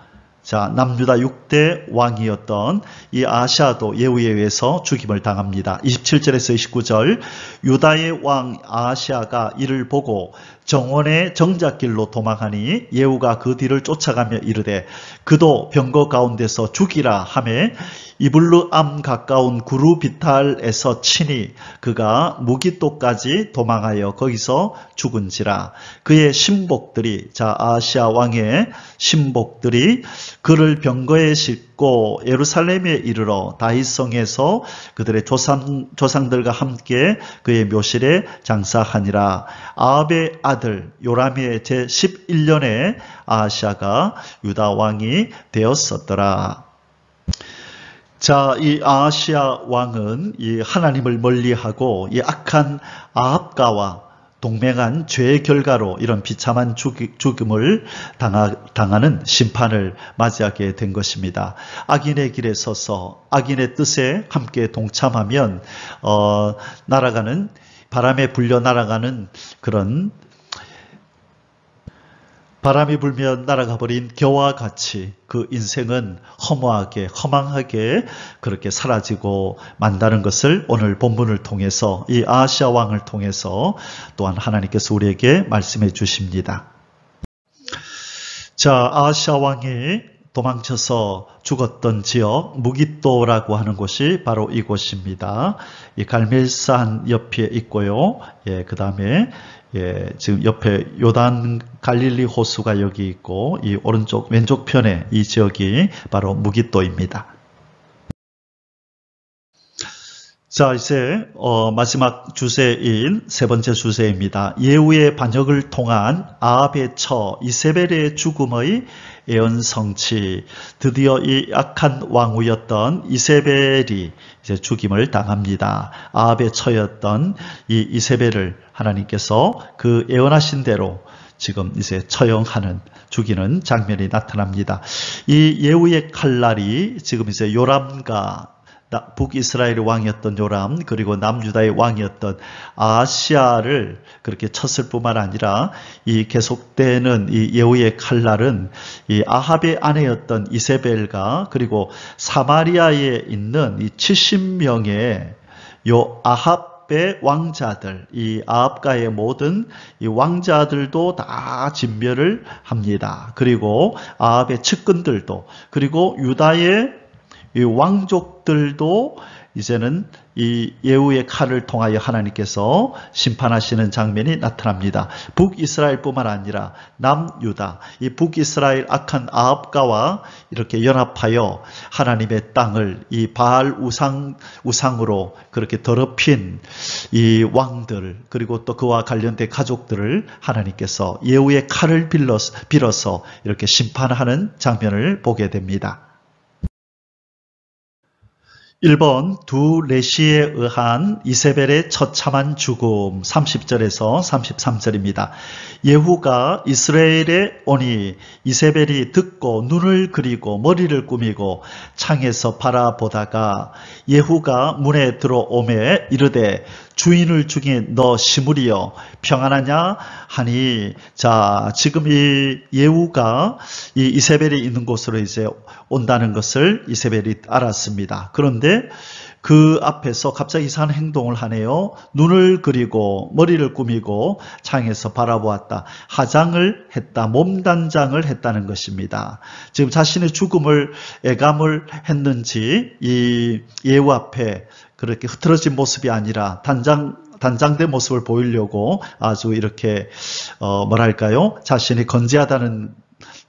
자, 남유다 6대 왕이었던 이 아하시아도 예후에 의해서 죽임을 당합니다. 27절에서 29절. 유다의 왕 아하시아가 이를 보고 정원의 정작길로 도망하니 예후가 그 뒤를 쫓아가며 이르되 그도 병거 가운데서 죽이라 하매 이블르암 가까운 구르비탈에서 치니 그가 무기토까지 도망하여 거기서 죽은지라. 그의 신복들이, 자, 아하시아 왕의 신복들이 그를 병거에 싣고 예루살렘에 이르러 다윗성에서 그들의 조상들과 함께 그의 묘실에 장사하니라. 아합의 아들 요람의 제11년에 아하시아가 유다 왕이 되었었더라. 자, 이 아하시아 왕은 이 하나님을 멀리하고 이 악한 아합가와 동맹한 죄의 결과로 이런 비참한 죽음을 당하는 심판을 맞이하게 된 것입니다. 악인의 길에 서서 악인의 뜻에 함께 동참하면 날아가는 바람에 불려 날아가는 그런 바람이 불면 날아가 버린 겨와 같이 그 인생은 허무하게 허망하게 그렇게 사라지고 만다는 것을 오늘 본문을 통해서 이 아하시아 왕을 통해서 또한 하나님께서 우리에게 말씀해 주십니다. 자, 아하시아 왕이 도망쳐서 죽었던 지역 무깃도라고 하는 곳이 바로 이곳입니다. 이 갈멜산 옆에 있고요. 그 다음에 지금 옆에 요단 갈릴리 호수가 여기 있고 이 오른쪽 왼쪽 편에 이 지역이 바로 무깃도입니다. 자, 이제 마지막 주제인 세 번째 주제입니다. 예후의 반역을 통한 아합의 처 이세벨의 죽음의 예언성취. 드디어 이 악한 왕후였던 이세벨이 이제 죽임을 당합니다. 아합의 처였던 이 이세벨을 하나님께서 그 예언하신 대로 지금 이제 처형하는 죽이는 장면이 나타납니다. 이 예후의 칼날이 지금 이제 요람과 북이스라엘의 왕이었던 요람 그리고 남유다의 왕이었던 아하시아를 그렇게 쳤을 뿐만 아니라 이 계속되는 이 예후의 칼날은 이 아합의 아내였던 이세벨과 그리고 사마리아에 있는 이 70명의 요 아합의 왕자들, 이 아합가의 모든 이 왕자들도 다 진멸을 합니다. 그리고 아합의 측근들도 그리고 유다의 이 왕족들도 이제는 이 예후의 칼을 통하여 하나님께서 심판하시는 장면이 나타납니다. 북이스라엘뿐만 아니라 남유다, 이 북이스라엘 악한 아합가와 이렇게 연합하여 하나님의 땅을 이 바알 우상으로 그렇게 더럽힌 이 왕들 그리고 또 그와 관련된 가족들을 하나님께서 예후의 칼을 빌어서 이렇게 심판하는 장면을 보게 됩니다. 1번 두 레시에 의한 이세벨의 처참한 죽음 30절에서 33절입니다. 예후가 이스라엘에 오니 이세벨이 듣고 눈을 그리고 머리를 꾸미고 창에서 바라보다가 예후가 문에 들어오매 이르되 주인을 죽인 너 시므리여 평안하냐 하니 자 지금 이 예후가 이 이세벨이 있는 곳으로 이제 온다는 것을 이세벨이 알았습니다. 그런데 그 앞에서 갑자기 이상한 행동을 하네요. 눈을 그리고 머리를 꾸미고 창에서 바라보았다. 하장을 했다. 몸단장을 했다는 것입니다. 지금 자신의 죽음을 애감을 했는지 이 예후 앞에 그렇게 흐트러진 모습이 아니라 단장된 모습을 보이려고 아주 이렇게 뭐랄까요? 자신이 건재하다는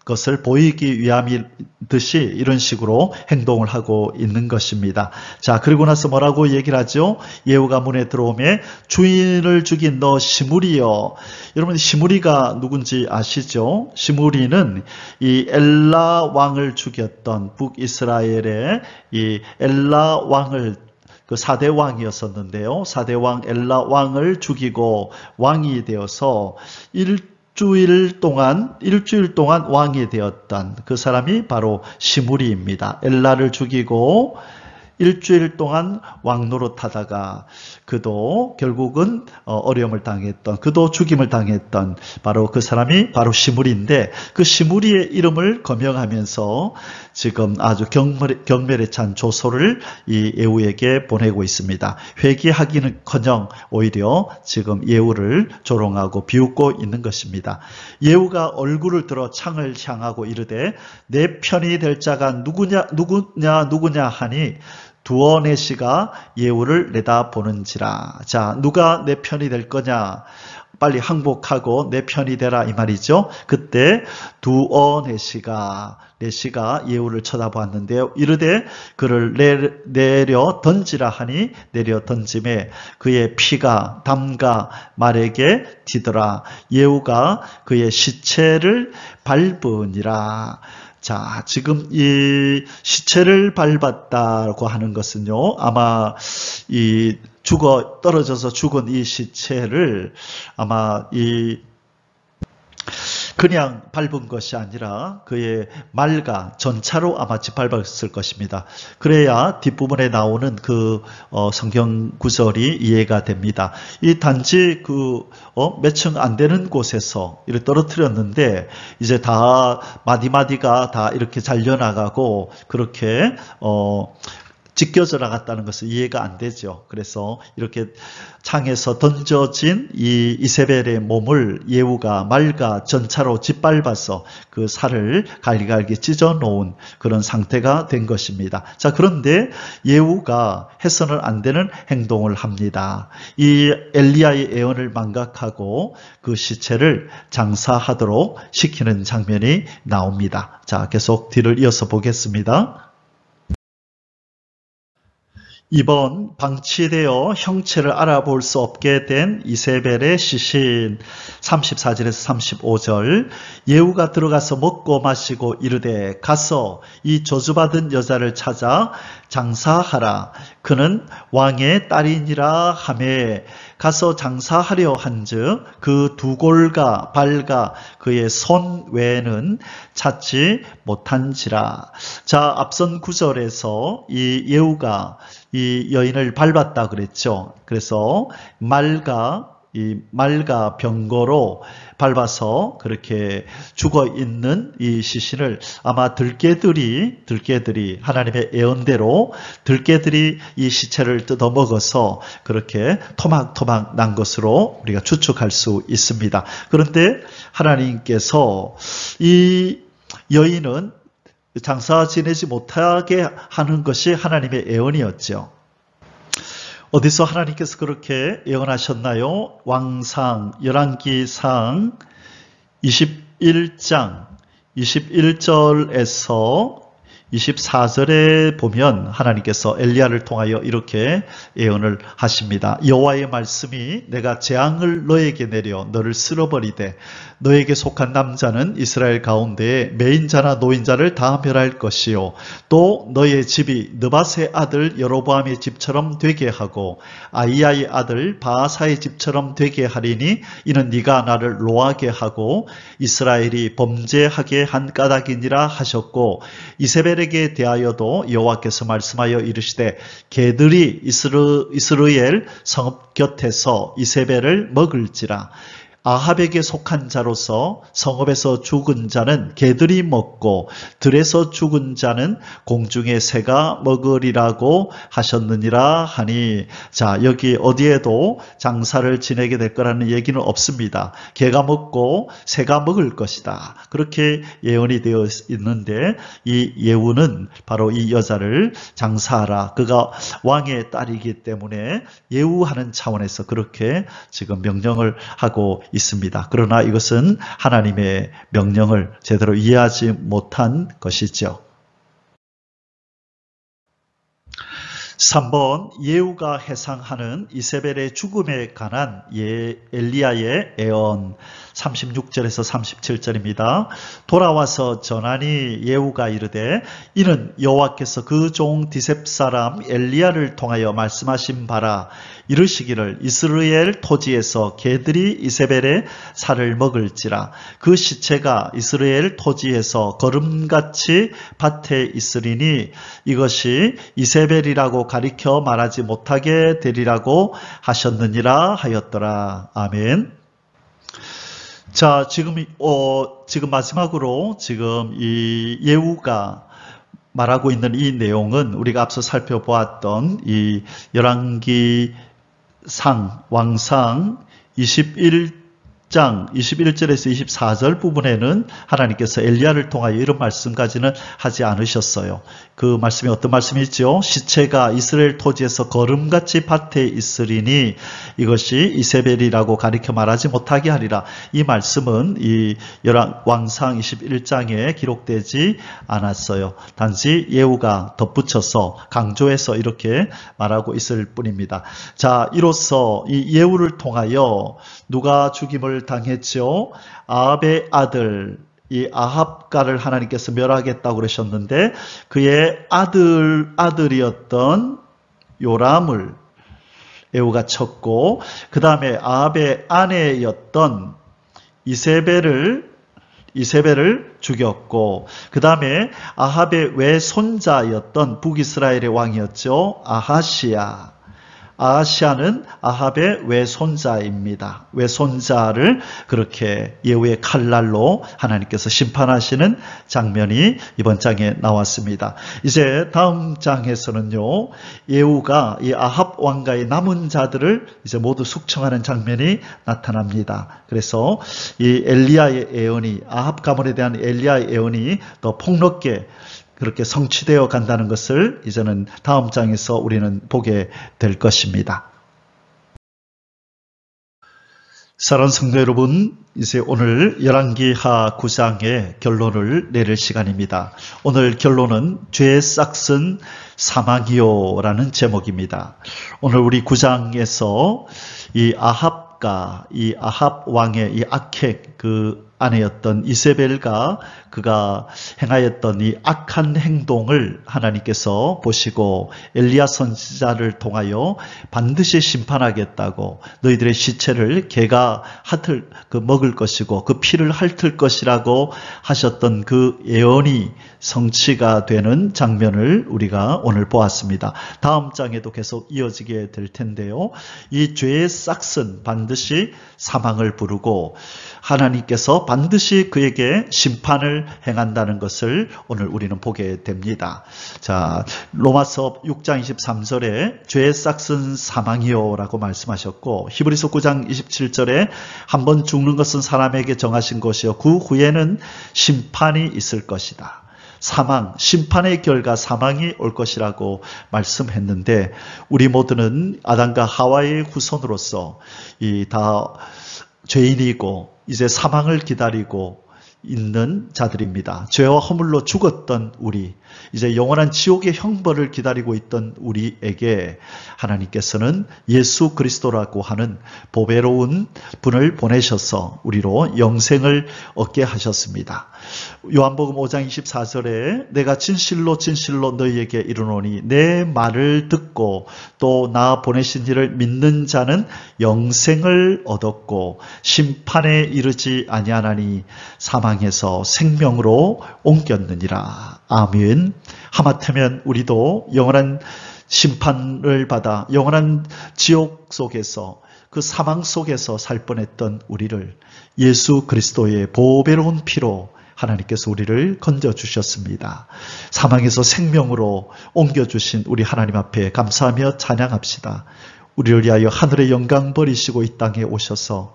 것을 보이기 위함이듯이 이런 식으로 행동을 하고 있는 것입니다. 자, 그리고 나서 뭐라고 얘기를 하죠? 예후가 문에 들어오매 주인을 죽인 너 시므리여. 여러분 시므리가 누군지 아시죠? 시므리는 이 엘라 왕을 죽였던 북이스라엘의 이 엘라 왕을 그 4대 왕이었었는데요. 4대 왕 엘라 왕을 죽이고 왕이 되어서 일주일 동안 왕이 되었던 그 사람이 바로 시므리입니다. 엘라를 죽이고 일주일 동안 왕노릇하다가 그도 결국은 어려움을 당했던, 그도 죽임을 당했던 바로 그 사람이 바로 시므리인데 그 시므리의 이름을 거명하면서 지금 아주 경멸에 찬 조소를 이 예후에게 보내고 있습니다. 회개하기는커녕 오히려 지금 예후를 조롱하고 비웃고 있는 것입니다. 예후가 얼굴을 들어 창을 향하고 이르되 내 편이 될 자가 누구냐 하니 두어 내시가 예후를 내다보는지라. 자, 누가 내 편이 될 거냐? 빨리 항복하고 내 편이 되라 이 말이죠. 그때 두어 내시가 예후를 쳐다보았는데요. 이르되 그를 내려 던지라 하니 내려 던짐에 그의 피가 담과 말에게 튀더라. 예후가 그의 시체를 밟으니라. 자, 지금 이 시체를 밟았다고 하는 것은요, 아마 이 떨어져서 죽은 이 시체를 아마 그냥 밟은 것이 아니라 그의 말과 전차로 아마 짓밟았을 것입니다. 그래야 뒷부분에 나오는 그 성경 구절이 이해가 됩니다. 이 단지 몇 층 안 되는 곳에서 이렇게 떨어뜨렸는데 이제 다 마디마디가 다 이렇게 잘려나가고 그렇게 찢겨져 나갔다는 것은 이해가 안 되죠. 그래서 이렇게 창에서 던져진 이 이세벨의 몸을 예후가 말과 전차로 짓밟아서 그 살을 갈기갈기 찢어 놓은 그런 상태가 된 것입니다. 자, 그런데 예후가 해서는 안 되는 행동을 합니다. 이 엘리야의 예언을 망각하고 그 시체를 장사하도록 시키는 장면이 나옵니다. 자, 계속 뒤를 이어서 보겠습니다. 이번 방치되어 형체를 알아볼 수 없게 된 이세벨의 시신 34절에서 35절 예후가 들어가서 먹고 마시고 이르되 가서 이 저주받은 여자를 찾아 장사하라. 그는 왕의 딸이니라 하매 가서 장사하려 한즉 그 두 골과 발과 그의 손 외에는 찾지 못한지라. 자, 앞선 구절에서 이 예후가 이 여인을 밟았다 그랬죠. 그래서 말과 병거로 밟아서 그렇게 죽어 있는 이 시신을 아마 들개들이 하나님의 예언대로 들개들이 이 시체를 뜯어 먹어서 그렇게 토막토막 난 것으로 우리가 추측할 수 있습니다. 그런데 하나님께서 이 여인은 장사 지내지 못하게 하는 것이 하나님의 예언이었죠. 어디서 하나님께서 그렇게 예언하셨나요? 왕상, 열왕기상 21장 21절에서 24절에 보면 하나님께서 엘리야를 통하여 이렇게 예언을 하십니다. 여호와의 말씀이 내가 재앙을 너에게 내려 너를 쓸어버리되 너에게 속한 남자는 이스라엘 가운데에 매인자나 노인자를 다 멸할 것이요 또 너의 집이 느밧의 아들 여로보암의 집처럼 되게 하고 아히야의 아들 바아사의 집처럼 되게 하리니 이는 네가 나를 노하게 하고 이스라엘이 범죄하게 한 까닭이니라 하셨고 이세벨에게 대하여도 여호와께서 말씀하여 이르시되 개들이 이스라엘 성읍 곁에서 이세벨을 먹을지라. 아합에게 속한 자로서 성읍에서 죽은 자는 개들이 먹고 들에서 죽은 자는 공중의 새가 먹으리라고 하셨느니라 하니. 자, 여기 어디에도 장사를 지내게 될 거라는 얘기는 없습니다. 개가 먹고 새가 먹을 것이다. 그렇게 예언이 되어 있는데 이 예후는 바로 이 여자를 장사하라. 그가 왕의 딸이기 때문에 예후하는 차원에서 그렇게 지금 명령을 하고 있습니다. 그러나 이것은 하나님의 명령을 제대로 이해하지 못한 것이죠. 3번 예후가 해상하는 이세벨의 죽음에 관한 엘리야의 예언 36절에서 37절입니다. 돌아와서 전하니 예후가 이르되 이는 여호와께서 그 종 디셉 사람 엘리야를 통하여 말씀하신 바라. 이르시기를 이스라엘 토지에서 개들이 이세벨의 살을 먹을지라. 그 시체가 이스라엘 토지에서 거름같이 밭에 있으리니 이것이 이세벨이라고 가리켜 말하지 못하게 되리라고 하셨느니라 하였더라. 아멘. 자, 지금 마지막으로 지금 이 예후가 말하고 있는 이 내용은 우리가 앞서 살펴보았던 이 열왕기상 왕상 21절에서 24절 부분에는 하나님께서 엘리야를 통하여 이런 말씀까지는 하지 않으셨어요. 그 말씀이 어떤 말씀이죠? 시체가 이스라엘 토지에서 거름같이 밭에 있으리니 이것이 이세벨이라고 가리켜 말하지 못하게 하리라. 이 말씀은 이 왕상 21장에 기록되지 않았어요. 단지 예후가 덧붙여서 강조해서 이렇게 말하고 있을 뿐입니다. 자, 이로써 이 예후를 통하여 누가 죽임을 당했죠? 아합의 아들 이 아합가를 하나님께서 멸하겠다고 그러셨는데 그의 아들이었던 요람을 에후가 쳤고, 그 다음에 아합의 아내였던 이세벨을 죽였고, 그 다음에 아합의 외손자였던 북이스라엘의 왕이었죠. 아하시아는 아합의 외손자입니다. 외손자를 그렇게 예후의 칼날로 하나님께서 심판하시는 장면이 이번 장에 나왔습니다. 이제 다음 장에서는요, 예후가 이 아합 왕가의 남은 자들을 이제 모두 숙청하는 장면이 나타납니다. 그래서 이 엘리야의 예언이, 아합 가문에 대한 엘리야의 예언이 더 폭넓게 그렇게 성취되어 간다는 것을 이제는 다음 장에서 우리는 보게 될 것입니다. 사랑하는 성도 여러분, 이제 오늘 열왕기하 9장의 결론을 내릴 시간입니다. 오늘 결론은 죄의 싹슨 사망이요라는 제목입니다. 오늘 우리 9장에서 이 아합과 이 아합 왕의 이 악행, 그 아내였던 이세벨과 그가 행하였던 이 악한 행동을 하나님께서 보시고 엘리야 선지자를 통하여 반드시 심판하겠다고, 너희들의 시체를 개가 먹을 것이고 그 피를 핥을 것이라고 하셨던 그 예언이 성취가 되는 장면을 우리가 오늘 보았습니다. 다음 장에도 계속 이어지게 될 텐데요. 이 죄의 싹슨 반드시 사망을 부르고 하나님께서 반드시 그에게 심판을 행한다는 것을 오늘 우리는 보게 됩니다. 자, 로마서 6장 23절에 죄의 싹슨 사망이요 라고 말씀하셨고, 히브리서 9장 27절에 한번 죽는 것은 사람에게 정하신 것이요 그 후에는 심판이 있을 것이다. 사망, 심판의 결과 사망이 올 것이라고 말씀했는데, 우리 모두는 아담과 하와의 후손으로서 다 죄인이고 이제 사망을 기다리고 있는 자들입니다. 죄와 허물로 죽었던 우리, 이제 영원한 지옥의 형벌을 기다리고 있던 우리에게 하나님께서는 예수 그리스도라고 하는 보배로운 분을 보내셔서 우리로 영생을 얻게 하셨습니다. 요한복음 5장 24절에 내가 진실로 너희에게 이르노니 내 말을 듣고 또 나 보내신 이를 믿는 자는 영생을 얻었고 심판에 이르지 아니하나니 사망에서 생명으로 옮겼느니라. 아멘. 하마터면 우리도 영원한 심판을 받아 영원한 지옥 속에서, 그 사망 속에서 살 뻔했던 우리를 예수 그리스도의 보배로운 피로 하나님께서 우리를 건져주셨습니다. 사망에서 생명으로 옮겨주신 우리 하나님 앞에 감사하며 찬양합시다. 우리를 위하여 하늘의 영광 버리시고 이 땅에 오셔서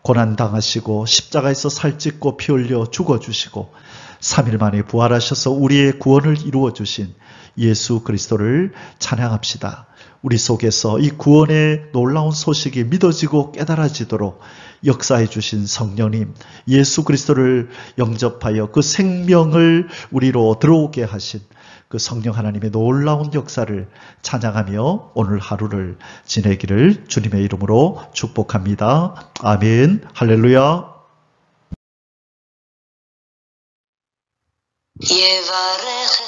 고난당하시고 십자가에서 살찢고 피 흘려 죽어주시고 3일 만에 부활하셔서 우리의 구원을 이루어주신 예수 그리스도를 찬양합시다. 우리 속에서 이 구원의 놀라운 소식이 믿어지고 깨달아지도록 역사해 주신 성령님, 예수 그리스도를 영접하여 그 생명을 우리로 들어오게 하신 그 성령 하나님의 놀라운 역사를 찬양하며 오늘 하루를 지내기를 주님의 이름으로 축복합니다. 아멘. 할렐루야. יברך